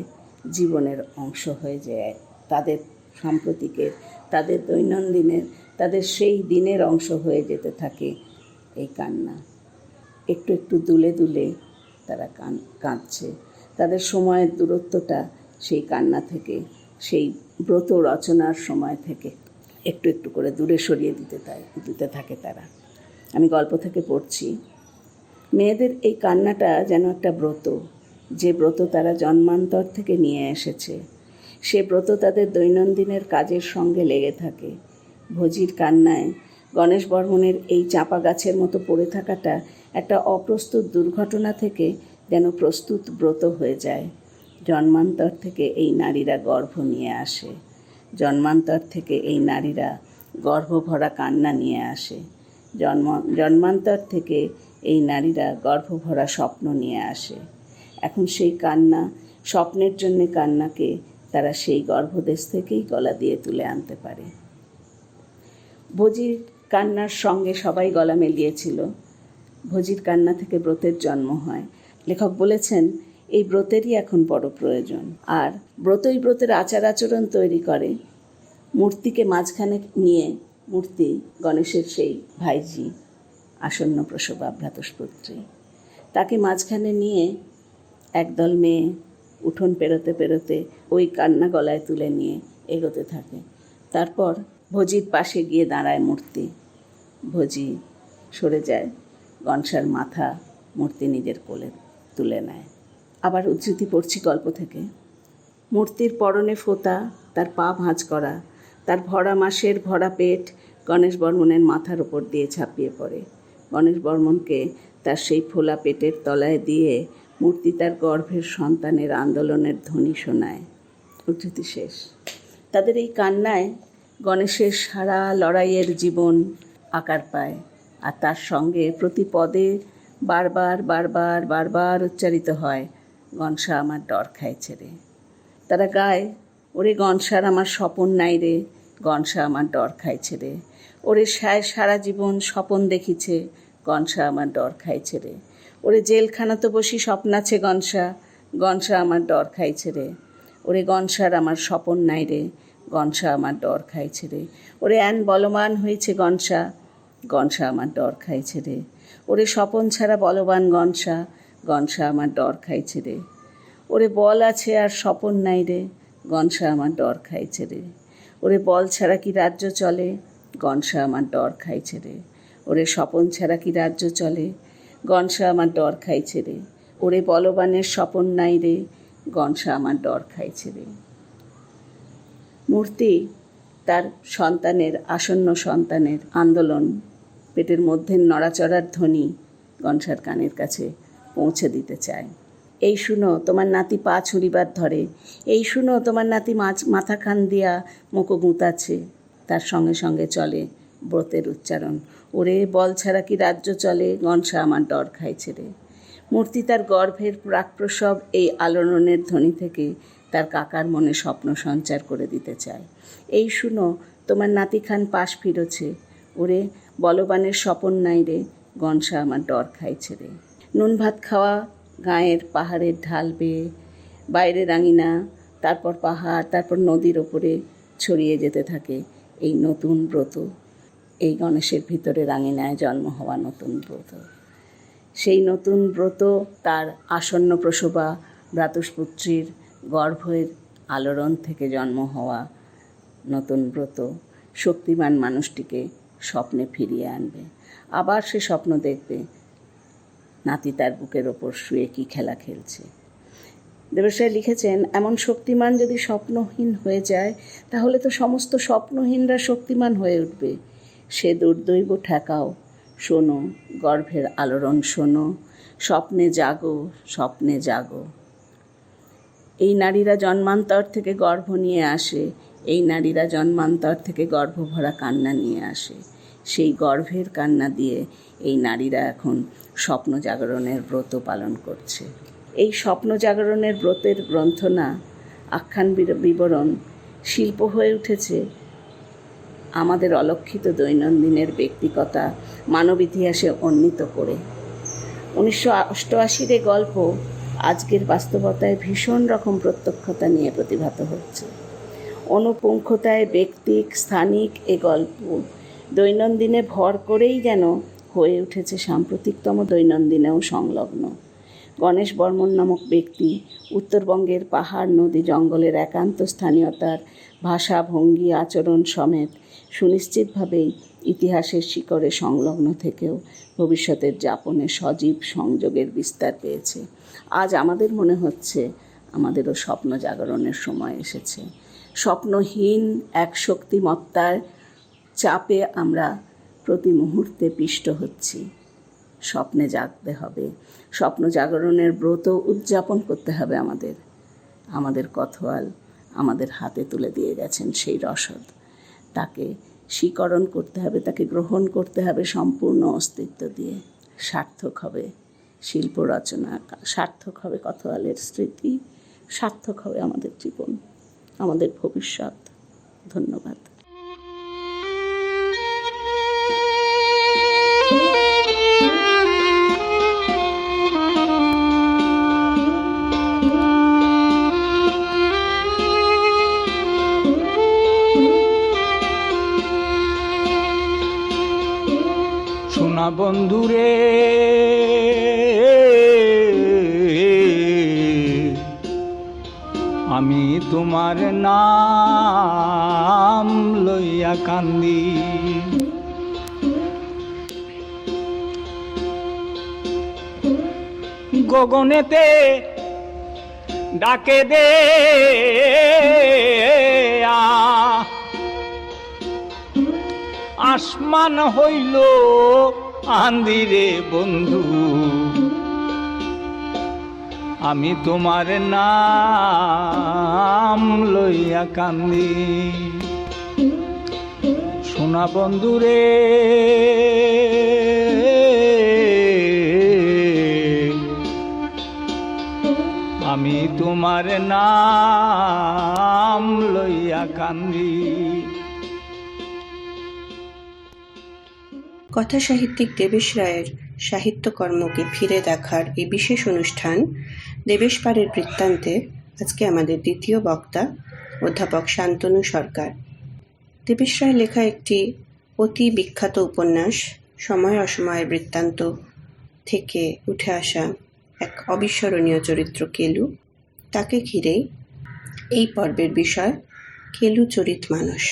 জীবনের অংশ হয়ে যায়, তাদের সাম্প্রতিকের, তাদের দৈনন্দিনের, তাদের সেই দিনের অংশ হয়ে যেতে থাকে এই কান্না। একটু একটু দুলে দুলে তারা কাঁদছে। তাদের সময়ের দূরত্বটা সেই কান্না থেকে, সেই ব্রত রচনার সময় থেকে একটু একটু করে দূরে সরিয়ে দিতে থাকে তারা। আমি গল্প থেকে পড়ছি। মেয়েদের এই কান্নাটা যেন একটা ব্রত, যে ব্রত তারা জন্মান্তর থেকে নিয়ে এসেছে। সে ব্রত তাদের দৈনন্দিনের কাজের সঙ্গে লেগে থাকে। ভোজির কান্নায় গণেশ বর্মনের এই চাঁপা গাছের মতো পড়ে থাকাটা একটা অপ্রস্তুত দুর্ঘটনা থেকে যেন প্রস্তুত ব্রত হয়ে যায়। জন্মান্তর থেকে এই নারীরা গর্ভ নিয়ে আসে, জন্মান্তর থেকে এই নারীরা গর্ভভরা কান্না নিয়ে আসে। জন্মান্তর থেকে এই নারীরা গর্ভভরা স্বপ্ন নিয়ে আসে। এখন সেই কান্না, স্বপ্নের জন্যে কান্নাকে তারা সেই গর্ভদেশ থেকেই গলা দিয়ে তুলে আনতে পারে। ভোজির কান্নার সঙ্গে সবাই গলা মিলিয়েছিল। ভোজির কান্না থেকে ব্রতের জন্ম হয়। লেখক বলেছেন এই ব্রতেরই এখন বড় প্রয়োজন। আর ব্রতই ব্রতের আচার আচরণ তৈরি করে। মূর্তিকে মাঝখানে নিয়ে, মূর্তি গণেশের সেই ভাইজি, আসন্ন প্রসবা ভ্রাতুষ্পুত্রী, তাকে মাঝখানে নিয়ে একদল মেয়ে উঠোন পেরোতে পেরোতে ওই কান্না গলায় তুলে নিয়ে এগোতে থাকে। তারপর ভোজির পাশে গিয়ে দাঁড়ায় মূর্তি। ভোজি সরে যায়, গনসার মাথা মূর্তি নিজের কোলে তুলে নেয়। আবার উদ্ধৃতি পড়ছি গল্প থেকে। মূর্তির পরনে ফোঁতা, তার পা ভাঁজ করা, তার ভরা মাসের ভরা পেট গণেশ বর্মনের মাথার ওপর দিয়ে ঝাঁপিয়ে পড়ে। গণেশ বর্মনকে তার সেই ফোলা পেটের তলায় দিয়ে মূর্তি তার গর্ভের সন্তানের আন্দোলনের ধ্বনি শোনায়। উদ্ধৃতি শেষ। তাদের এই কান্নায় গণেশের সারা লড়াইয়ের জীবন আকার পায়। আর তার সঙ্গে প্রতি পদে বারবার বারবার বারবার উচ্চারিত হয়, গনসা আমার ডর খায় ছেড়ে। তারা গায়, ওরে গনসার আমার স্বপন নাই রে, গনসা আমার ডর খায় ছেড়ে। ওরে সারা জীবন স্বপন দেখিছে, গনসা আমার ডর খায় ছেড়ে। ওরে জেলখানা তো বসি স্বপ্নাছে গনসা, গনসা আমার ডর খায় ছেড়ে। ওরে গনসার আমার স্বপন নাই রে, গনসা আমার ডর খায় ছেড়ে। ওরে এন বলবান হয়েছে গনসা, গনসা আমার ডর খায় ছেড়ে। ওরে স্বপন ছাড়া বলবান গনসা, গনসা আমার ডর খায় ছেড়ে। ওরে বল আছে আর স্বপন নাই রে, গনসা আমার ডর খায় ছেড়ে। ওরে বল ছাড়া কি রাজ্য চলে, গনসা আমার ডর খায় ছেড়ে। ওরে স্বপন ছাড়া কি রাজ্য চলে, গনসা আমার ডর খায় ছেড়ে। ওরে বলবানের স্বপন নাই রে, গনসা আমার ডর খায় ছেড়ে। মূর্তি তার সন্তানের, আসন্ন সন্তানের আন্দোলন, পেটের মধ্যে নড়াচড়ার ধ্বনি গনসার কানের কাছে পৌঁছে দিতে চায়। এই শুনো তোমার নাতি পা ছুঁড়িবার ধরে, এই শুনো তোমার নাতি মাথা খান দিয়া মুখো গুঁতাছে। তার সঙ্গে সঙ্গে চলে ব্রতের উচ্চারণ, ওরে বল ছাড়া কি রাজ্য চলে, গনসা আমার ডর খায় ছেড়ে। মূর্তি তার গর্ভের প্রাকপ্রসব এই আলোড়নের ধ্বনি থেকে তার কাকার মনে স্বপ্ন সঞ্চার করে দিতে চায়। এই শুনো তোমার নাতি খান পাশ ফিরেছে, ওরে বলবানের স্বপন নাই রে, গনসা আমার ডর খায় ছেড়ে। নুন ভাত খাওয়া গাঁয়ের পাহাড়ের ঢাল বেয়ে, বাইরে রাঙিনা, তারপর পাহাড়, তারপর নদীর ওপরে ছড়িয়ে যেতে থাকে এই নতুন ব্রত। এই গণেশের ভিতরে রাঙিনায় জন্ম হওয়া নতুন ব্রত। সেই নতুন ব্রত তার আসন্ন প্রসবা ভ্রাতুষ্পুত্রীর গর্ভের আলোড়ন থেকে জন্ম হওয়া নতুন ব্রত শক্তিমান মানুষটিকে স্বপ্নে ফিরিয়ে আনবে। আবার সে স্বপ্ন দেখবে নাতি তার বুকের ওপর শুয়ে কী খেলা খেলছে। দেবেশ লিখেছেন, এমন শক্তিমান যদি স্বপ্নহীন হয়ে যায় তাহলে তো সমস্ত স্বপ্নহীনরা শক্তিমান হয়ে উঠবে। সে দুর্দৈব ঠেকাও, শোনো গর্ভের আলোড়ন শোনো, স্বপ্নে জাগো, স্বপ্নে জাগো। এই নারীরা জন্মান্তর থেকে গর্ভ নিয়ে আসে, এই নারীরা জন্মান্তর থেকে গর্ভভরা কান্না নিয়ে আসে। সেই গর্ভের কান্না দিয়ে এই নারীরা এখন স্বপ্ন জাগরণের ব্রত পালন করছে। এই স্বপ্ন জাগরণের ব্রতের গ্রন্থনা, আখ্যান বিবরণ শিল্প হয়ে উঠেছে আমাদের অলক্ষিত দৈনন্দিনের ব্যক্তিকতা মানব ইতিহাসে উন্নীত করে। 1988 গল্প আজকের বাস্তবতায় ভীষণ রকম প্রত্যক্ষতা নিয়ে প্রতিভাত হচ্ছে। অনুপুঙ্খতায় ব্যক্তিক স্থানিক এ গল্প দৈনন্দিনে ভর করেই যেন হয়ে উঠেছে সাম্প্রতিকতম দৈনন্দিনেও সংলগ্ন। গণেশ বর্মন নামক ব্যক্তি উত্তরবঙ্গের পাহাড়, নদী, জঙ্গলের একান্ত স্থানীয়তার ভাষা, ভঙ্গি, আচরণ সমেত সুনিশ্চিতভাবেই ইতিহাসের শিকড়ে সংলগ্ন থেকেও ভবিষ্যতের যাপনে সজীব সংযোগের বিস্তার পেয়েছে। আজ আমাদের মনে হচ্ছে আমাদেরও স্বপ্ন জাগরণের সময় এসেছে। স্বপ্নহীন এক শক্তিমত্তার চাপে আমরা প্রতি মুহূর্তে পিষ্ট হচ্ছি। স্বপ্নে জাগতে হবে, স্বপ্ন জাগরণের ব্রত উদযাপন করতে হবে আমাদের। আমাদের কথোয়াল আমাদের হাতে তুলে দিয়ে গেছেন সেই রসদ, তাকে স্বীকরণ করতে হবে, তাকে গ্রহণ করতে হবে সম্পূর্ণ অস্তিত্ব দিয়ে। সার্থক হবে শিল্প রচনা, সার্থক হবে কোতোয়ালের স্মৃতি, সার্থক হবে আমাদের জীবন, আমাদের ভবিষ্যৎ। ধন্যবাদ। শোনা বন্ধুরে, আমি তোমার নাম লইয়া কান্দি। গগনেতে ডাকে দে আসমান হইল আন্দিরে বন্ধু, আমি তোমার নাম লইয়া কান্দি। শোনা বন্ধুরে, আমি তোমার নাম লইয়া কান্দি। কথা সাহিত্যিক দেবেশ রায়ের সাহিত্যকর্মকে ফিরে দেখার এই বিশেষ অনুষ্ঠান দেবেশ পাড়ের বৃত্তান্তে আজকে আমাদের দ্বিতীয় বক্তা অধ্যাপক শান্তনু সরকার। দেবেশ রায় লেখা একটি অতি বিখ্যাত উপন্যাস সময় অসময়ের বৃত্তান্ত থেকে উঠে আসা এক অবিস্মরণীয় চরিত্র কেলু, তাকে ঘিরেই এই পর্বের বিষয় কেলু চরিত মানুষ।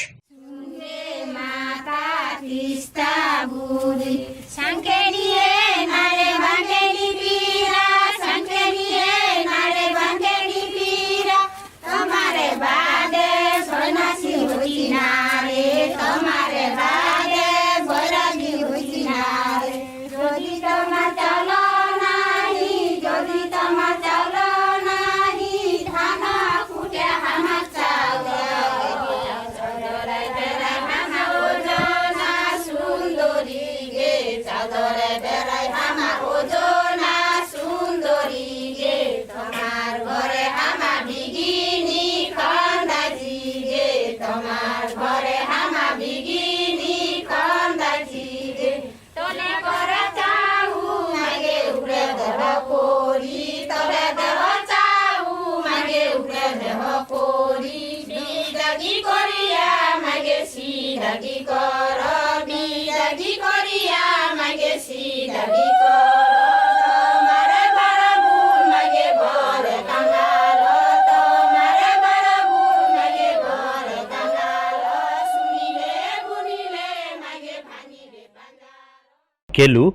কেলু,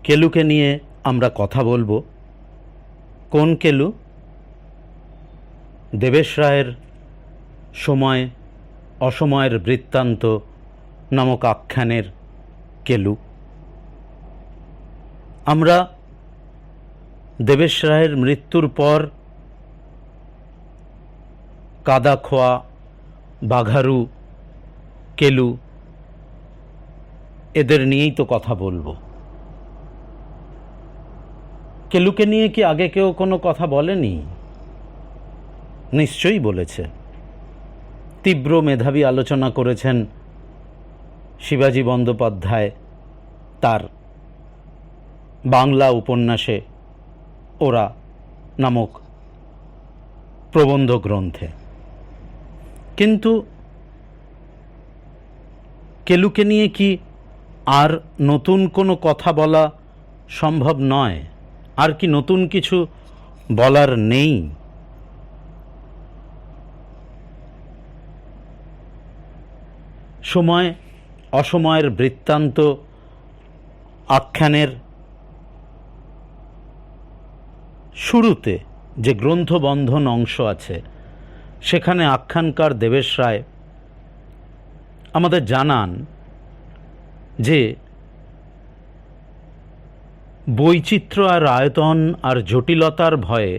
কেলুকে নিয়ে আমরা কথা বলবো। কোন কেলু? দেবেশ রায়ের সময় অসময়ের বৃত্তান্ত নামক আখ্যানের কেলু। আমরা দেবেশ রায়ের মৃত্যুর পর কাদাখোয়া, বাঘারু, কেলু এদের নিয়েই তো কথা বলবো। কেলুকে নিয়ে কি আগে কেউ কোনো কথা বলেনি? নিশ্চয়ই বলেছে। তীব্র মেধাবী আলোচনা করেছেন শিবাজী বন্দ্যোপাধ্যায় তার বাংলা উপন্যাসে ওরা নামক প্রবন্ধ গ্রন্থে। কিন্তু কেলুকে নিয়ে কি আর নতুন কোনো কথা বলা সম্ভব নয়? আর কি নতুন কিছু বলার নেই? সময় অসময়ের বৃত্তান্ত আখ্যানের শুরুতে যে গ্রন্থবন্ধন অংশ আছে, সেখানে আখ্যানকার দেবেশ রায় আমাদের জানান যে বৈচিত্র্য আর আয়তন আর জটিলতার ভয়ে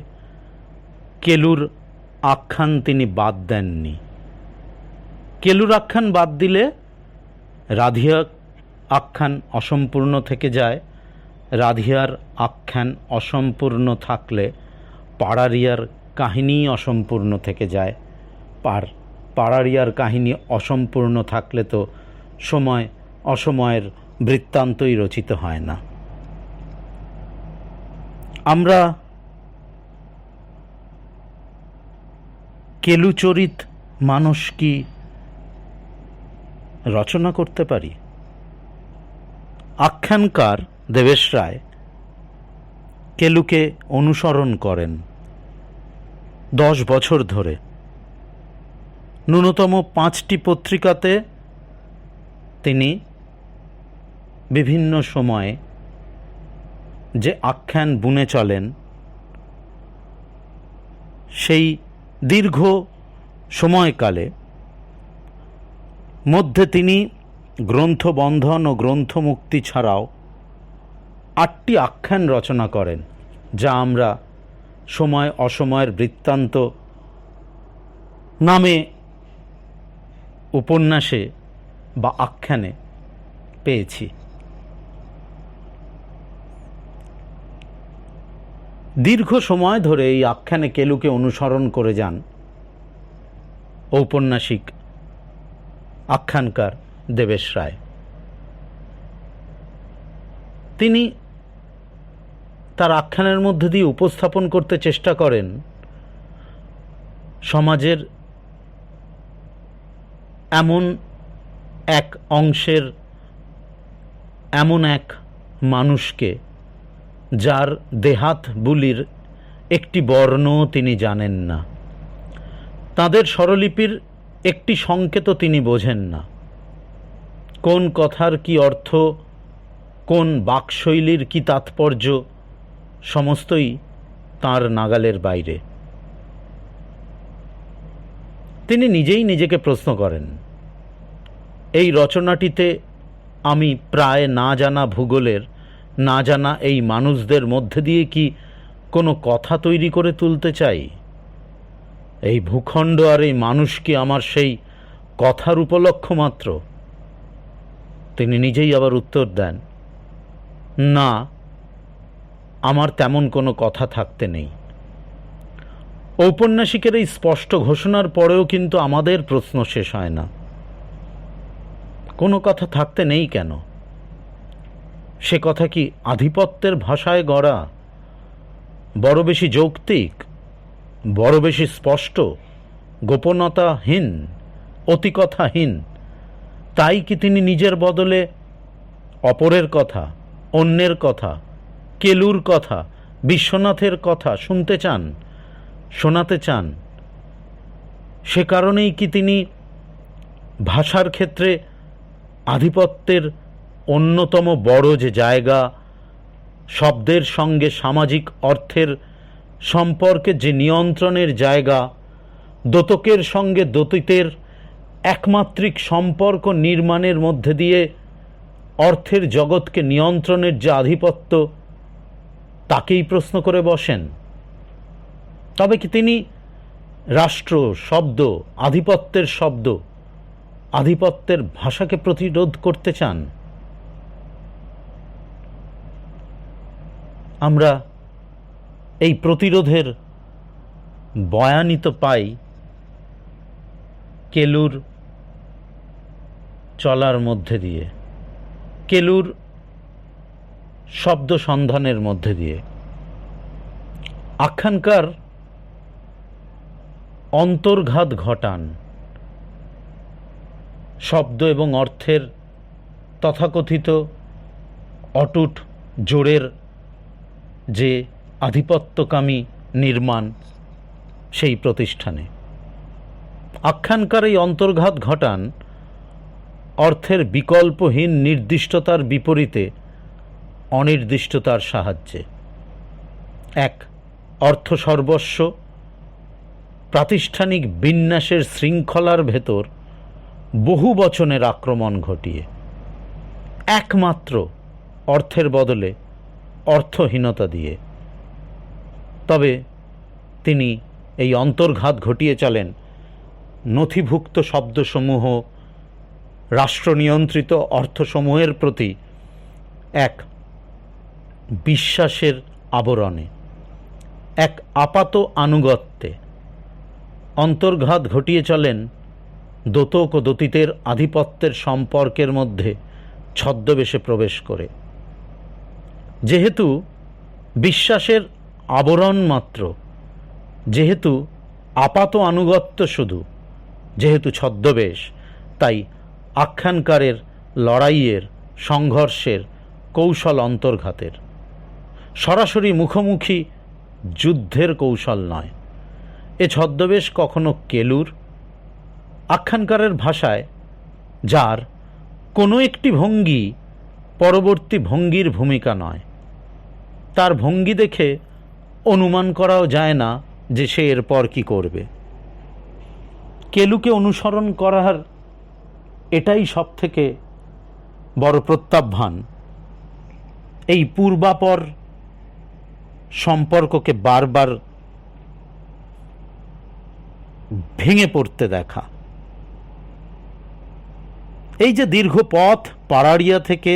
কেলুর আখ্যান তিনি বাদ দেননি। কেলুর আখ্যান বাদ দিলে রাধিয়া আখ্যান অসম্পূর্ণ থেকে যায়, রাধিয়ার আখ্যান অসম্পূর্ণ থাকলে পাড়ারিয়ার কাহিনী অসম্পূর্ণ থেকে যায়, পাড়ারিয়ার কাহিনী অসম্পূর্ণ থাকলে তো সময় অসময়ের বৃত্তান্তই রচিত হয় না। আমরা কেলুচরিত মানুষ কি রচনা করতে পারি? আখ্যানকার দেবেশ রায় কেলুকে অনুসরণ করেন 10 বছর ধরে। ন্যূনতম 5টি পত্রিকাতে তিনি বিভিন্ন সময়ে যে আখ্যান বুনে চলেন, সেই দীর্ঘ সময়কালে মধ্যে তিনি গ্রন্থবন্ধন ও গ্রন্থমুক্তি ছাড়াও 8টি আখ্যান রচনা করেন, যা আমরা সময় অসময়ের বৃত্তান্ত নামে উপন্যাসে বা আখ্যানে পেয়েছি। দীর্ঘ সময় ধরে এই আখ্যানে কেলুকে অনুসরণ করে যান ঔপন্যাসিক আখ্যানকার দেবেশ রায়। তিনি তার আখ্যানের মধ্যে দিয়ে উপস্থাপন করতে চেষ্টা করেন সমাজের এমন এক অংশের এমন এক মানুষকে যার দেহাত বুলির একটি বর্ণ তিনি জানেন না, তাদের স্বরলিপির একটি সংকেতও তিনি বোঝেন না, কোন কথার কি অর্থ, কোন বাকশৈলীর কি তাৎপর্য, সমস্তই তার নাগালের বাইরে। তিনি নিজেই নিজেকে প্রশ্ন করেন, এই রচনাটিতে আমি প্রায় না জানা ভূগোলের, না জানা এই মানুষদের মধ্যে দিয়ে কি কোনো কথা তৈরি করে তুলতে চাই? এই ভূখণ্ড আর এই মানুষ কি আমার সেই কথার উপলক্ষ মাত্র? তিনি নিজেই আবার উত্তর দেন, না, আমার তেমন কোনো কথা থাকতে নেই। ঔপন্যাসিকের এই স্পষ্ট ঘোষণার পরেও কিন্তু আমাদের প্রশ্ন শেষ হয় না, কোনো কথা থাকতে নেই কেন? সে কথা কি আধিপত্যের ভাষায় গড়া, বড় বেশি যৌক্তিক, বড় বেশি স্পষ্ট, গোপনতাহীন, অতিকথাহীন? তাই কি তিনি নিজের বদলে অপরের কথা, অন্যের কথা, কেলুর কথা, বিশ্বনাথের কথা শুনতে চান, শোনাতে চান? সে কারণেই কি তিনি ভাষার ক্ষেত্রে আধিপত্যের অন্যতম বড় যে জায়গা, শব্দের সঙ্গে সামাজিক অর্থের সম্পর্কে যে নিয়ন্ত্রণের জায়গা, দোতকের সঙ্গে দোতিতের একমাত্রিক সম্পর্ক নির্মাণের মধ্যে দিয়ে অর্থের জগৎকে নিয়ন্ত্রণের যে আধিপত্য, তাকেই প্রশ্ন করে বসেন? তবে কি তিনি রাষ্ট্র শব্দ, আধিপত্যের শব্দ, আধিপত্যের ভাষাকে প্রতিরোধ করতে চান? আমরা এই প্রতিরোধের বয়ানই তো পাই কেলুর চলার মধ্যে দিয়ে, কেলুর শব্দ সন্ধানের মধ্যে দিয়ে। আখ্যানকার অন্তর্ঘাত ঘটান শব্দ এবং অর্থের তথাকথিত অটুট জোড়ের যে আধিপত্যকামী নির্মাণ, সেই প্রতিষ্ঠানে আখ্যানকার এই অন্তর্ঘাত ঘটান অর্থের বিকল্পহীন নির্দিষ্টতার বিপরীতে অনির্দিষ্টতার সাহায্যে। এক অর্থ সর্বস্ব প্রাতিষ্ঠানিক বিন্যাসের শৃঙ্খলার ভেতর বহু বচনের আক্রমণ ঘটিয়ে একমাত্র অর্থের বদলে অর্থহীনতা দিয়ে। তবে তিনি এই অন্তর্ঘাত ঘটিয়ে চলেন নথিভুক্ত শব্দসমূহ, রাষ্ট্রনিয়ন্ত্রিত অর্থসমূহের প্রতি এক বিশ্বাসের আবরণে, এক আপাত আনুগত্যে অন্তর্ঘাত ঘটিয়ে চলেন দোতক ও দতিতের আধিপত্যের সম্পর্কের মধ্যে ছদ্মবেশে প্রবেশ করে। যেহেতু বিশ্বাসের আবরণ মাত্র, যেহেতু আপাত আনুগত্য শুধু, যেহেতু ছদ্মবেশ, তাই আখ্যানকারের লড়াইয়ের, সংঘর্ষের কৌশল অন্তর্ঘাতের, সরাসরি মুখোমুখি যুদ্ধের কৌশল নয়। এ ছদ্মবেশ কখনো কেলুর, আখ্যানকারের ভাষায় যার কোনো একটি ভঙ্গি পরবর্তী ভঙ্গির ভূমিকা নয়। তার ভঙ্গি দেখে অনুমান করাও যায় না যে সে এরপর কি করবে। কেলুকে অনুসরণ করার এটাই সবথেকে বড় প্রত্যাহ্বান, এই পূর্বাপর সম্পর্ককে বারবার ভেঙে পড়তে দেখা। এই যে দীর্ঘ পথ পাড়াড়িয়া থেকে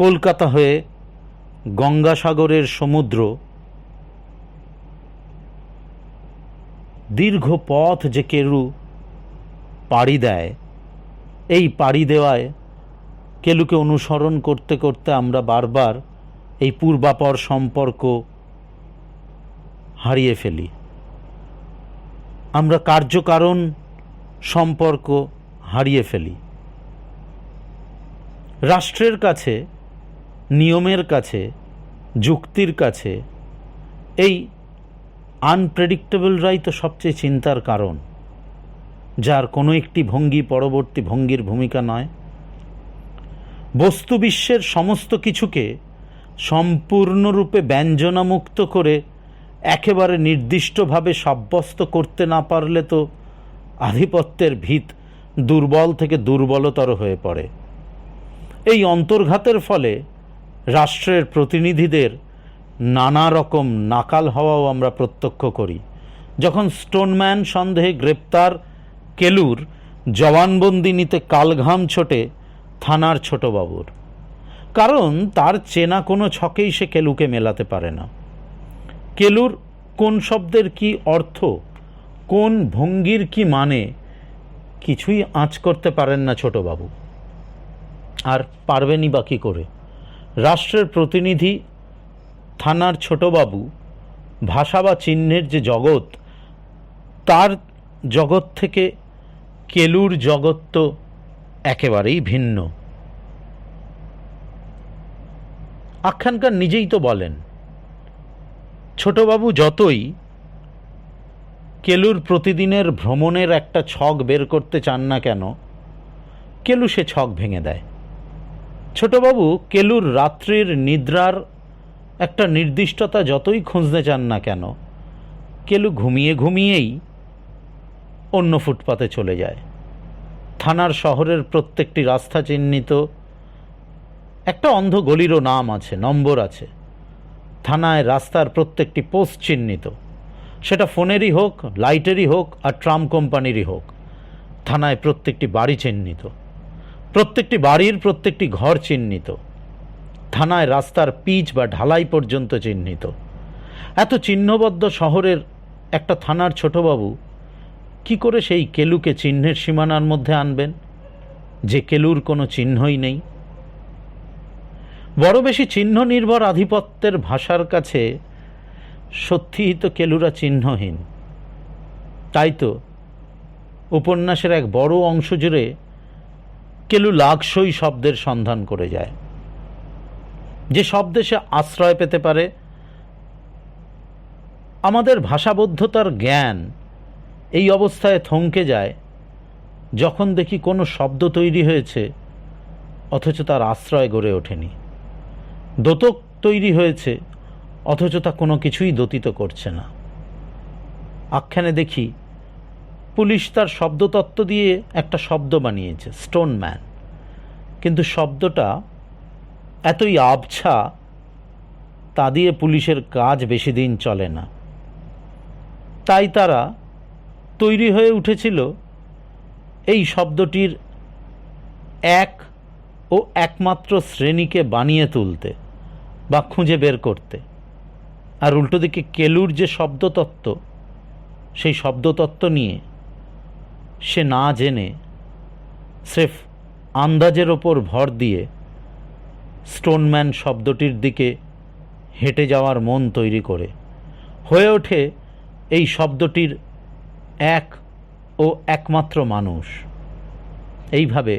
কলকাতা হয়ে গঙ্গাসাগরের সমুদ্র, দীর্ঘ পথ যে কেলু পাড়ি দেয়, এই পাড়ি দেওয়ায় কেলুকে অনুসরণ করতে করতে আমরা বারবার এই পূর্বাপর সম্পর্ক হারিয়ে ফেলি। আমরা কার্যকারণ সম্পর্ক হারিয়ে ফেলি। রাষ্ট্রের কাছে, নিয়মের কাছে, যুক্তির কাছে এই আনপ্রেডিক্টেবলরাই তো সবচেয়ে চিন্তার কারণ, যার কোনো একটি ভঙ্গি পরবর্তী ভঙ্গির ভূমিকা নয়। বস্তু বিশ্বের সমস্ত কিছুকে সম্পূর্ণরূপে ব্যঞ্জনামুক্ত করে একেবারে নির্দিষ্টভাবে সাব্যস্ত করতে না পারলে তো আধিপত্যের ভিত দুর্বল থেকে দুর্বলতর হয়ে পড়ে। এই অন্তর্ঘাতের ফলে রাষ্ট্রের প্রতিনিধিদের নানা রকম নাকাল হওয়াও আমরা প্রত্যক্ষ করি। যখন স্টোনম্যান সন্দেহে গ্রেপ্তার কেলুর জবানবন্দি নিতে কালঘাম ছোটে থানার ছোটবাবুর, কারণ তার চেনা কোনো ছকেই সে কেলুকে মেলাতে পারে না। কেলুর কোন শব্দের কি অর্থ, কোন ভঙ্গির কি মানে, কিছুই আঁচ করতে পারেন না ছোটবাবু। আর পারবেনই বা কী করে? রাষ্ট্রের প্রতিনিধি থানার ছোটবাবু ভাষা বা চিহ্নের যে জগৎ, তার জগৎ থেকে কেলুর জগৎ তো একেবারেই ভিন্ন। আখ্যানকার নিজেই তো বলেন, ছোটবাবু যতই কেলুর প্রতিদিনের ভ্রমণের একটা ছক বের করতে চান না কেন, কেলু সে ছক ভেঙে দেয়। ছোটবাবু কেলুর রাত্রির নিদ্রার একটা নির্দিষ্টতা যতই খুঁজতে চান না কেন, কেলু ঘুমিয়ে ঘুমিয়েই অন্য ফুটপাতে চলে যায়। থানার শহরের প্রত্যেকটি রাস্তা চিহ্নিত, একটা অন্ধ গলিরও নাম আছে, নম্বর আছে। থানায় রাস্তার প্রত্যেকটি পোস্ট চিহ্নিত, সেটা ফোনেরই হোক, লাইটেরই হোক, আর ট্রাম কোম্পানিরই হোক। থানায় প্রত্যেকটি বাড়ি চিহ্নিত, প্রত্যেকটি বাড়ির প্রত্যেকটি ঘর চিহ্নিত। থানায় রাস্তার পিচ বা ঢালাই পর্যন্ত চিহ্নিত। এত চিহ্নবদ্ধ শহরের একটা থানার ছোটবাবু কি করে সেই কেলুকে চিহ্নের সীমানার মধ্যে আনবেন, যে কেলুর কোনো চিহ্নই নেই? বড় বেশি চিহ্ন নির্ভর আধিপত্যের ভাষার কাছে সত্যিই তো কেলুরা চিহ্নহীন। তাই তো উপন্যাসের এক বড় অংশ জুড়ে কেলু লাগসই শব্দের সন্ধান করে যায়, যে শব্দে সে আশ্রয় পেতে পারে। আমাদের ভাষাবদ্ধতার জ্ঞান এই অবস্থায় থমকে যায় যখন দেখি কোনো শব্দ তৈরি হয়েছে অথচ তার আশ্রয় গড়ে ওঠেনি, দোতক তৈরি হয়েছে অথচ তা কোনো কিছুই দতিত করছে না। আখ্যানে দেখি পুলিশ তার শব্দতত্ত্ব দিয়ে একটা শব্দ বানিয়েছে, স্টোনম্যান, কিন্তু শব্দটা এতই আবছা, তা দিয়ে পুলিশের কাজ বেশি দিন চলে না। তাই তারা তৈরি হয়ে উঠেছিল এই শব্দটির এক ও একমাত্র শ্রেণীকে বানিয়ে তুলতে বা খুঁজে বের করতে। আর উল্টো দিকে কেলুর যে শব্দতত্ত্ব, সেই শব্দতত্ত্ব নিয়ে সে না জেনে স্রেফ আন্দাজের ওপর ভর দিয়ে স্টোনম্যান শব্দটির দিকে হেঁটে যাওয়ার মন তৈরি করে হয়ে ওঠে এই শব্দটির এক ও একমাত্র মানুষ। এইভাবে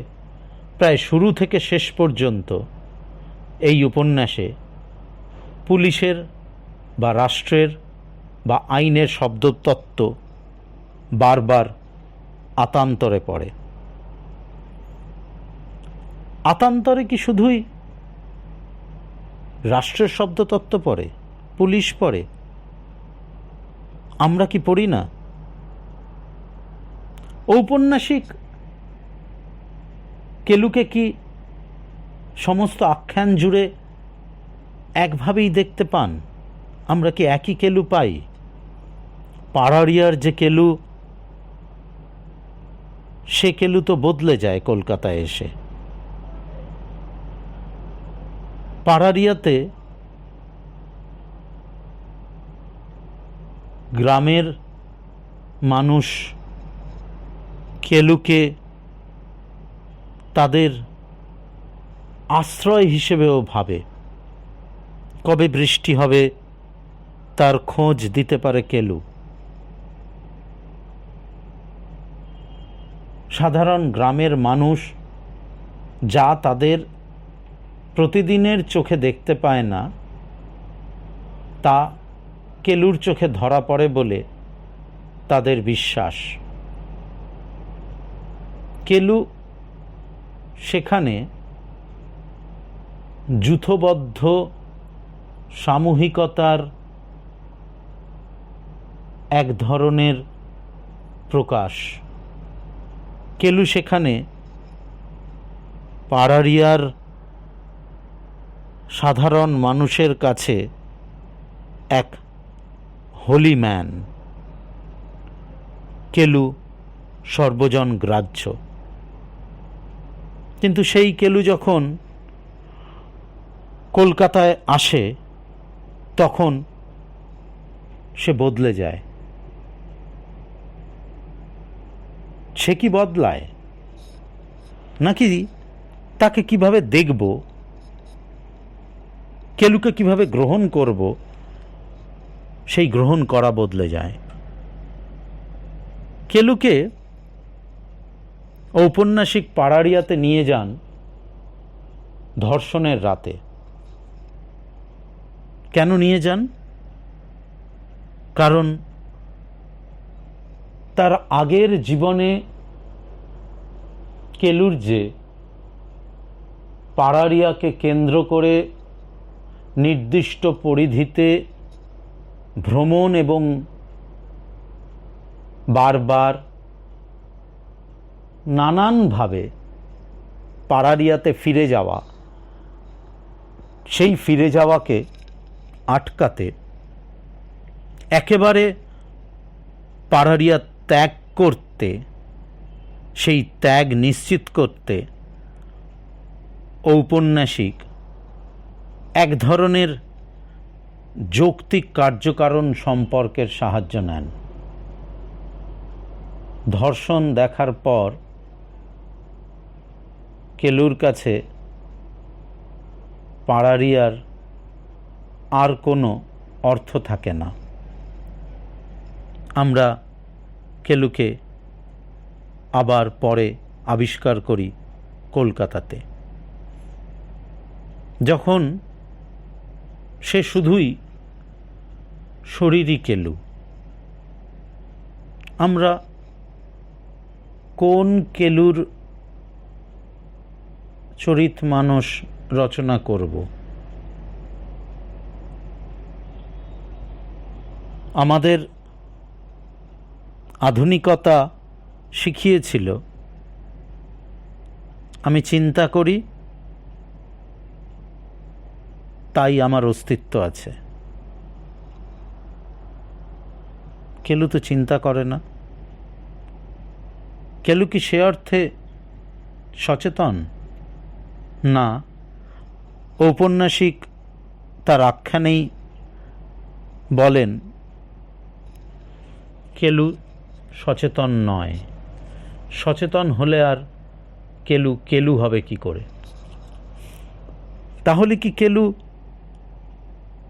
প্রায় শুরু থেকে শেষ পর্যন্ত এই উপন্যাসে পুলিশের বা রাষ্ট্রের বা আইনের শব্দতত্ত্ব বারবার আতান্তরে পড়ে। আতান্তরে কি শুধুই রাষ্ট্রের শব্দতত্ত্ব পড়ে, পুলিশ পড়ে? আমরা কি পড়ি না? ঔপন্যাসিক কেলুকে কি সমস্ত আখ্যান জুড়ে একভাবেই দেখতে পান? আমরা কি একই কেলু পাই? পাড়ারিয়ার যে কেলু, সে কেলু তো বদলে যায় কলকাতায় এসে। পাড়ারিয়াতে গ্রামের মানুষ কেলুকে তাদের আশ্রয় হিসেবেও ভাবে। কবে বৃষ্টি হবে তার খোঁজ দিতে পারে কেলু। সাধারণ গ্রামের মানুষ যা তাদের প্রতিদিনের চোখে দেখতে পায় না, তা কেলুর চোখে ধরা পড়ে বলে তাদের বিশ্বাস। কেলু সেখানে যূথবদ্ধ সামূহিকতার এক ধরনের প্রকাশ। কেলু সেখানে পাড়ারিয়ার সাধারণ মানুষের কাছে এক হোলি ম্যান। কেলু সর্বজন গ্রাহ্য। কিন্তু সেই কেলু যখন কলকাতায় আসে তখন সে বদলে যায়। সে কি বদলায়, নাকি তাকে কিভাবে দেখব, কেলুকে কিভাবে গ্রহণ করব, সেই গ্রহণ করা বদলে যায়। কেলুকে ঔপন্যাসিক পাড়ারিয়াতে নিয়ে যান ধর্ষণের রাতে। কেন নিয়ে যান? কারণ তার আগের জীবনে কেলুর যে পাড়ারিয়াকে কেন্দ্র করে নির্দিষ্ট পরিধিতে ভ্রমণ এবং বারবার নানানভাবে পাড়ারিয়াতে ফিরে যাওয়া, সেই ফিরে যাওয়াকে আটকাতে, একেবারে পাড়ারিয়া ত্যাগ করতে, সেই ত্যাগ নিশ্চিত করতে ঔপন্যাসিক এক ধরনের যৌক্তিক কার্যকারণ সম্পর্কের সাহায্য নেন। ধর্ষণ দেখার পর কেলুর কাছে পাড়ারিয়ার আর কোনো অর্থ থাকে না। আমরা কেলুকে আবার পরে আবিষ্কার করি কলকাতাতে, যখন সে শুধুই শরীরী কেলু। আমরা কোন কেলুর চরিত মানুষ রচনা করব? আমাদের আধুনিকতা শিখিয়েছিল আমি চিন্তা করি তাই আমার অস্তিত্ব আছে। কেলু তো চিন্তা করে না, কেলু কি সে অর্থে সচেতন? না, ঔপন্যাসিক তার আখ্যানেই বলেন কেলু সচেতন নয়। সচেতন হলে আর কেলু হবে কি করে? তাহলে কি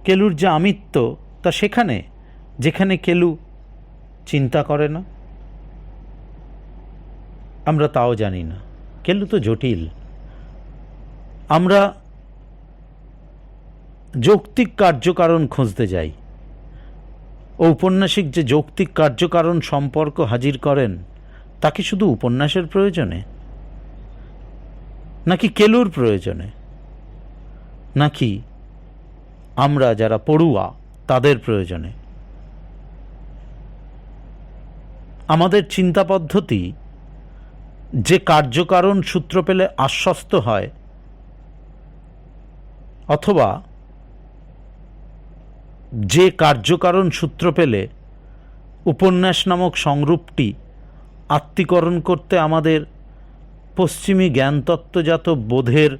কেলুর যে আমিত্ব তা সেখানে, যেখানে কেলু চিন্তা করে না? আমরা তাও জানি না। কেলু তো জটিল। আমরা যৌক্তিক কার্যকারণ খুঁজতে যাই। ঔপন্যাসিক যে যৌক্তিক কার্যকারণ সম্পর্ক হাজির করেন, তা কি শুধু উপন্যাসের প্রয়োজনে, নাকি কেলুর প্রয়োজনে, নাকি আমরা যারা পড়ুয়া তাদের প্রয়োজনে? আমাদের চিন্তা পদ্ধতি যে কার্যকারণ সূত্র পেলে আশ্বস্ত হয়, অথবা যে কার্যকারণ সূত্র পেলে উপন্যাস নামক সংরূপটি আত্মীকরণ করতে আমাদের পশ্চিমী জ্ঞানতত্ত্বজাত বোধের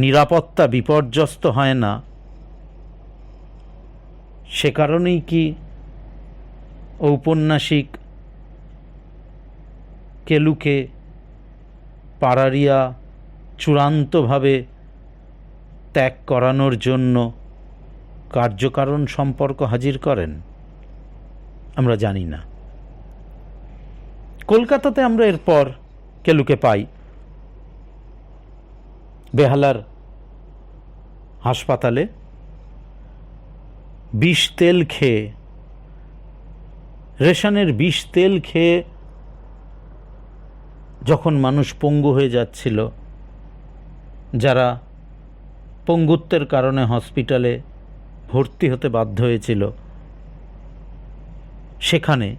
নিরাপত্তা বিপর্যস্ত হয় না, সে কারণেই কি ঔপন্যাসিক কেলুকে পাড়ারিয়া চূড়ান্তভাবে ত্যাগ করানোর জন্য কার্যকারণ সম্পর্ক হাজির করেন? আমরা জানি না। কলকাতাতে আমরা এরপর কেলুকে পাই বেহালার হাসপাতালে বিষ তেল খেয়ে, রেশনের বিষ তেল খেয়ে যখন মানুষ পঙ্গু হয়ে যাচ্ছিল, যারা পঙ্গুত্বের কারণে হসপিটালে ভর্তি হতে বাধ্য হয়েছিল, সেখানে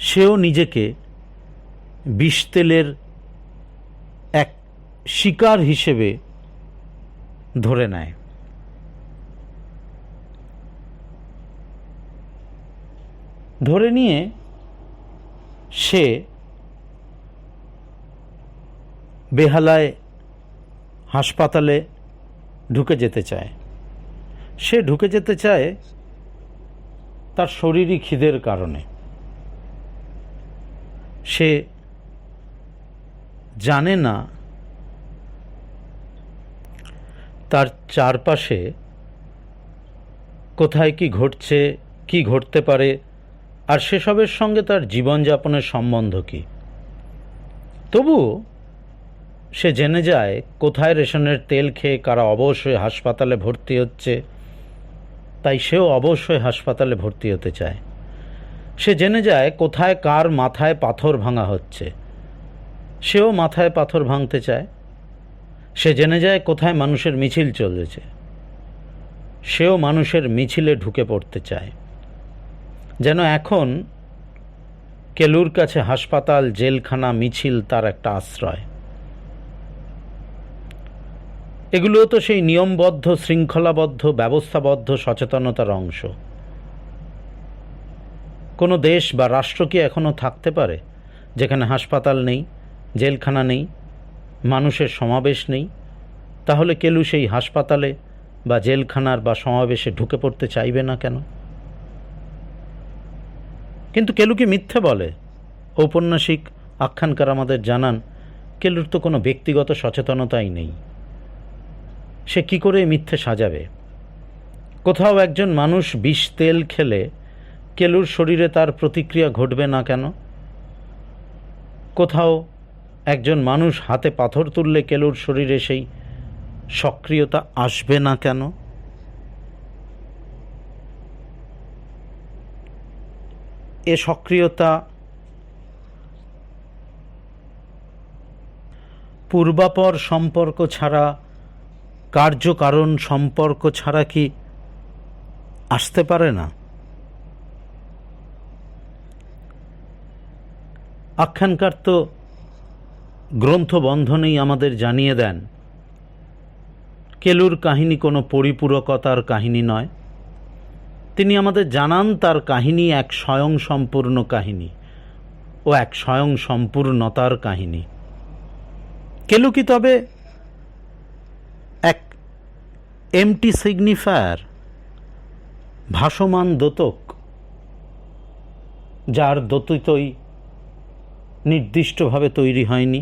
সেও নিজেকে বিষ তেলের এক শিকার হিসেবে ধরে নেয়। ধরে নিয়ে সে বেহালায় হাসপাতালে ঢুকে যেতে চায়। সে ঢুকে যেতে চায় তার শরীরী খিদের কারণে। সে জানে না তার চারপাশে কোথায় কি ঘটছে, কি ঘটতে পারে, আর সেসবের সঙ্গে তার জীবনযাপনের সম্বন্ধ কী। তবুও সে জেনে যায় কোথায় রেশনের তেল খেয়ে কারা অবশ্যই হাসপাতালে ভর্তি হচ্ছে, তাই সেও অবশ্যই হাসপাতালে ভর্তি হতে চায়। সে জেনে যায় কোথায় কার মাথায় পাথর ভাঙা হচ্ছে, সেও মাথায় পাথর ভাঙতে চায়। সে জেনে যায় কোথায় মানুষের মিছিল চলেছে, সেও মানুষের মিছিলে ঢুকে পড়তে চায়। যেন এখন কেলুর কাছে হাসপাতাল, জেলখানা, মিছিল তার একটা আশ্রয়। এগুলোও তো সেই নিয়মবদ্ধ, শৃঙ্খলাবদ্ধ, ব্যবস্থাবদ্ধ সচেতনতার অংশ। কোনো দেশ বা রাষ্ট্র কি এখনও থাকতে পারে যেখানে হাসপাতাল নেই, জেলখানা নেই, মানুষের সমাবেশ নেই? তাহলে কেলু সেই হাসপাতালে বা জেলখানার বা সমাবেশে ঢুকে পড়তে চাইবে না কেন? কিন্তু কেলু কি মিথ্যে বলে? ঔপন্যাসিক, আখ্যানকার আমাদের জানান কেলুর তো কোনো ব্যক্তিগত সচেতনতাই নেই। সে কি করে মিথ্যে সাজাবে? কোথাও একজন মানুষ বিষ তেল খেলে কেলুর শরীরে তার প্রতিক্রিয়া ঘটবে না কেন? কোথাও একজন মানুষ হাতে পাথর তুললে কেলুর শরীরে সেই সক্রিয়তা আসবে না কেন? এ সক্রিয়তা পূর্বাপর সম্পর্ক ছাড়া, কার্যকারণ সম্পর্ক ছাড়া কি আসতে পারে না? আখ্যানকার তো গ্রন্থবন্ধনেই আমাদের জানিয়ে দেন কেলুর কাহিনী কোনো পরিপূরকতার কাহিনী নয়। তিনি আমাদের জানান তার কাহিনী এক স্বয়ংসম্পূর্ণ কাহিনী, ও এক স্বয়ং সম্পূর্ণতার কাহিনী। কেলু কি তবে এক এমটি সিগনিফায়ার, ভাসমান দোতক, যার দোতই নির্দিষ্টভাবে তৈরি হয়নি?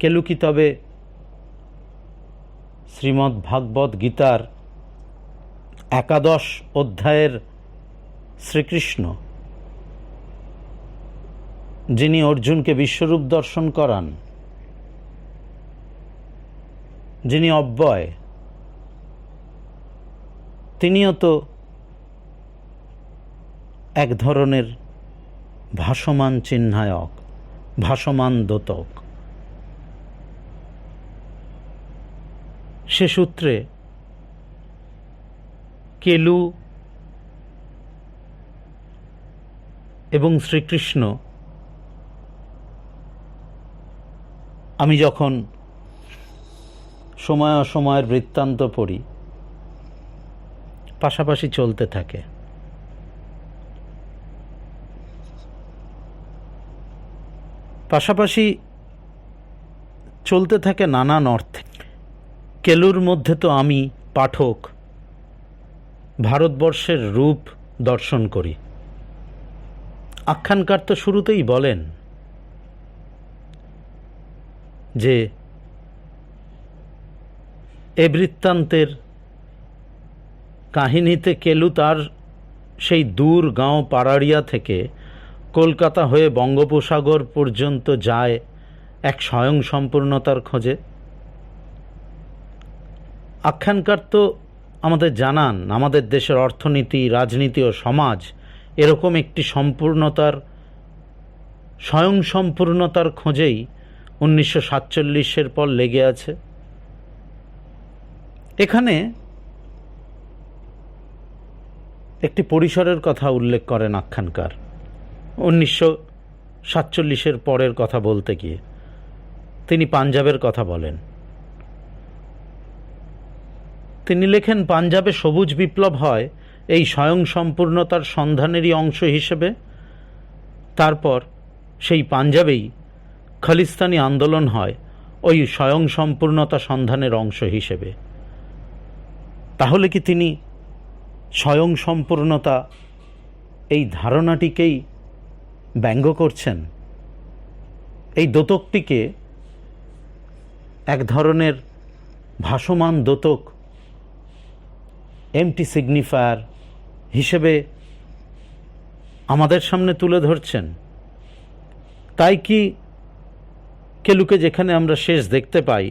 কেলু কি তবে শ্রীমদ্ ভাগবত গীতার 11 অধ্যায়ের শ্রীকৃষ্ণ, যিনি অর্জুনকে বিশ্বরূপ দর্শন করান, যিনি অব্যয়, তিনিও তো এক ধরনের ভাসমান চিহ্নায়ক, ভাসমান দোতক। সে সূত্রে কেলু এবং শ্রীকৃষ্ণ আমি যখন সময় অসময়ের বৃত্তান্ত পড়ি, পাশাপাশি চলতে থাকে। পাশাপাশি চলতে থাকে নানান অর্থে। কেলুর মধ্যে তো আমি পাঠক ভারতবর্ষের রূপ দর্শন করি। আখ্যানকার তো শুরুতেই বলেন যে এ বৃত্তান্তের কাহিনীতে কেলু তার সেই দূর গাঁও পাড়াড়িয়া থেকে কলকাতা হয়ে বঙ্গোপসাগর পর্যন্ত যায় এক স্বয়ং সম্পূর্ণতার খোঁজে। আখ্যানকার তো আমাদের জানান আমাদের দেশের অর্থনীতি, রাজনীতি ও সমাজ এরকম একটি সম্পূর্ণতার, স্বয়ং সম্পূর্ণতার খোঁজেই 1947-এর পর লেগে আছে। এখানে একটি পরিসরের কথা উল্লেখ করেন আখ্যানকার 1947-এর পরের কথা বলতে গিয়ে। তিনি পাঞ্জাবের কথা বলেন। তিনি লেখেন, পাঞ্জাবে সবুজ বিপ্লব হয় এই স্বয়ং সম্পূর্ণতার সন্ধানেরই অংশ হিসেবে। তারপর সেই পাঞ্জাবেই খালিস্তানি আন্দোলন হয় ওই স্বয়ং সম্পূর্ণতা সন্ধানের অংশ হিসেবে। তাহলে কি তিনি স্বয়ং সম্পূর্ণতা এই ধারণাটিকেই ব্যঙ্গ করছেন? এই দোতকটিকে এক ধরনের ভাসমান দোতক, এমটি সিগনিফায়ার হিসেবে আমাদের সামনে তুলে ধরছেন? তাই কি কেলুকে যেখানে আমরা শেষ দেখতে পাই,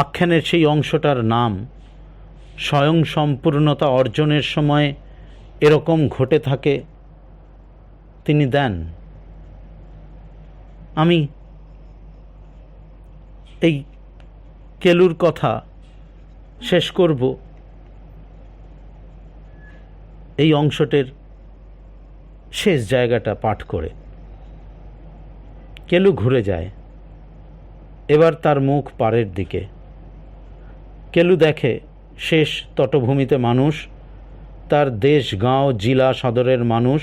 আখ্যানের সেই অংশটার নাম স্বয়ং সম্পূর্ণতা অর্জনের সময় এরকম ঘটে থাকে তিনি দেন? আমি এই কেলুর কথা শেষ করব এই অংশটির শেষ জায়গাটা পাঠ করে। কেলু ঘুরে যায়, এবার তার মুখ পাড়ের দিকে। কেলু দেখে শেষ তটভূমিতে মানুষ, তার দেশ, গাঁও, জেলা সদরের মানুষ,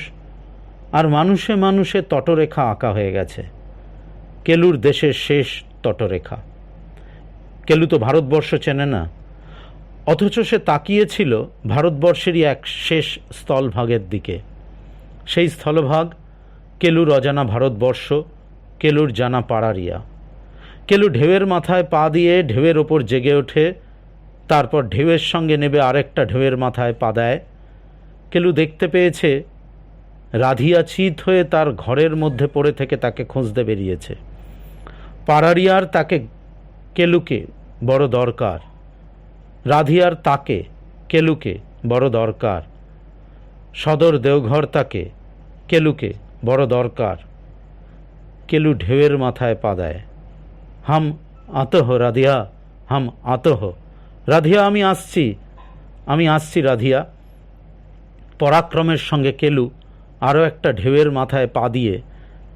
আর মানুষে মানুষে তটরেখা আঁকা হয়ে গেছে। কেলুর দেশের শেষ তটরেখা। কেলু তো ভারতবর্ষ চেনে না, অথচ সে তাকিয়েছিল ভারতবর্ষেরই এক শেষ স্থলভাগের দিকে। সেই স্থলভাগ কেলুর অজানা ভারতবর্ষ, কেলুর জানা পাড়ারিয়া। কেলু ঢেউয়ের মাথায় পা দিয়ে ঢেউয়ের ওপর জেগে ওঠে, তারপর ঢেউয়ের সঙ্গে নেবে আরেকটা ঢেউয়ের মাথায় পা দেয়। কেলু দেখতে পেয়েছে রাধিয়া চিত হয়ে তার ঘরের মধ্যে পড়ে থেকে তাকে খুঁজতে বেরিয়েছে। পাড়ারিয়ার তাকে, কেলুকে বড় দরকার। রাধিয়ার তাকে, কেলুকে বড় দরকার। সদর দেওঘর তাকে, কেলুকে বড় দরকার। কেলু ঢেউয়ের মাথায় পা দেয়। হাম আতহ রাধিয়া, হাম আতহ। রাধিয়া, আমি আসছি, আমি আসছি রাধিয়া। পরাক্রমের সঙ্গে কেলু আরও একটা ঢেউয়ের মাথায় পা দিয়ে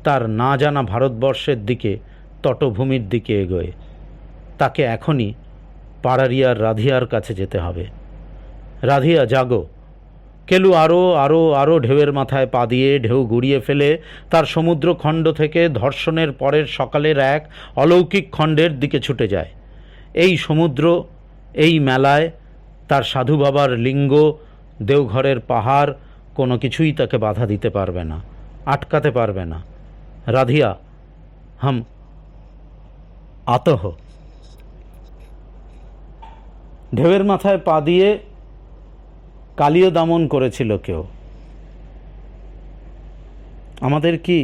তার না জানা ভারতবর্ষের দিকে, তটভূমির দিকে এগোয়। তাকে এখনই পাড়ারিয়ার রাধিয়ার কাছে যেতে হবে। রাধিয়া জাগো, কেলু আরও আরও আরও ঢেউয়ের মাথায় পা দিয়ে ঢেউ গুড়িয়ে ফেলে তার সমুদ্র খণ্ড থেকে ধর্ষণের পরের সকালের এক অলৌকিক খণ্ডের দিকে ছুটে যায়। এই সমুদ্র, এই মেলায় তার সাধু বাবার লিঙ্গ, দেওঘরের পাহাড় কোনো কিছুই তাকে বাধা দিতে পারবে না, আটকাতে পারবে না। রাধিয়া হাম আতহ। ঢেউয়ের মাথায় পা দিয়ে কালীয় দমন করেছিল কেউ। আমাদের কি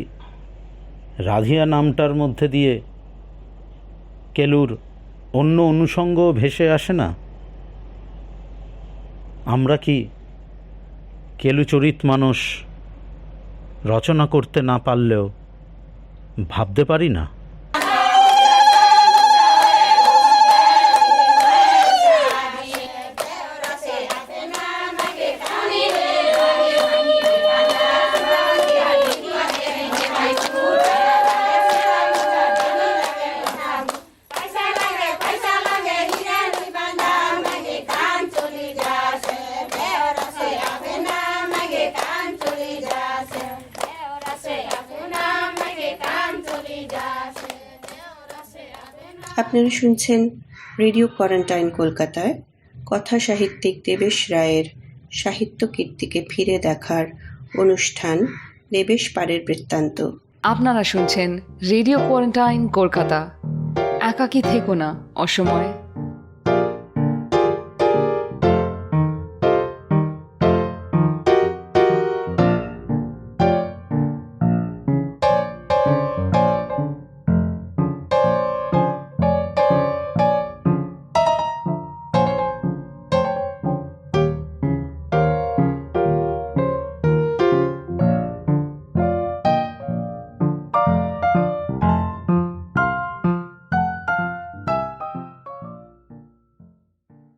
রাধিয়া নামটার মধ্যে দিয়ে কেলুর অন্য অনুষঙ্গ ভেসে আসে না? আমরা কি কেলুচরিত মানুষ রচনা করতে না পারলেও ভাবতে পারি না? আপনারা শুনছেন রেডিও কোয়ারেন্টাইন কলকাতায় কথা সাহিত্যিক দেবেশ রায়ের সাহিত্য কীর্তিকে ফিরে দেখার অনুষ্ঠান দেবেশ পাড়ের বৃত্তান্ত। আপনারা শুনছেন রেডিও কোয়ারেন্টাইন কলকাতা। একাকী থেকো না অসময়ে।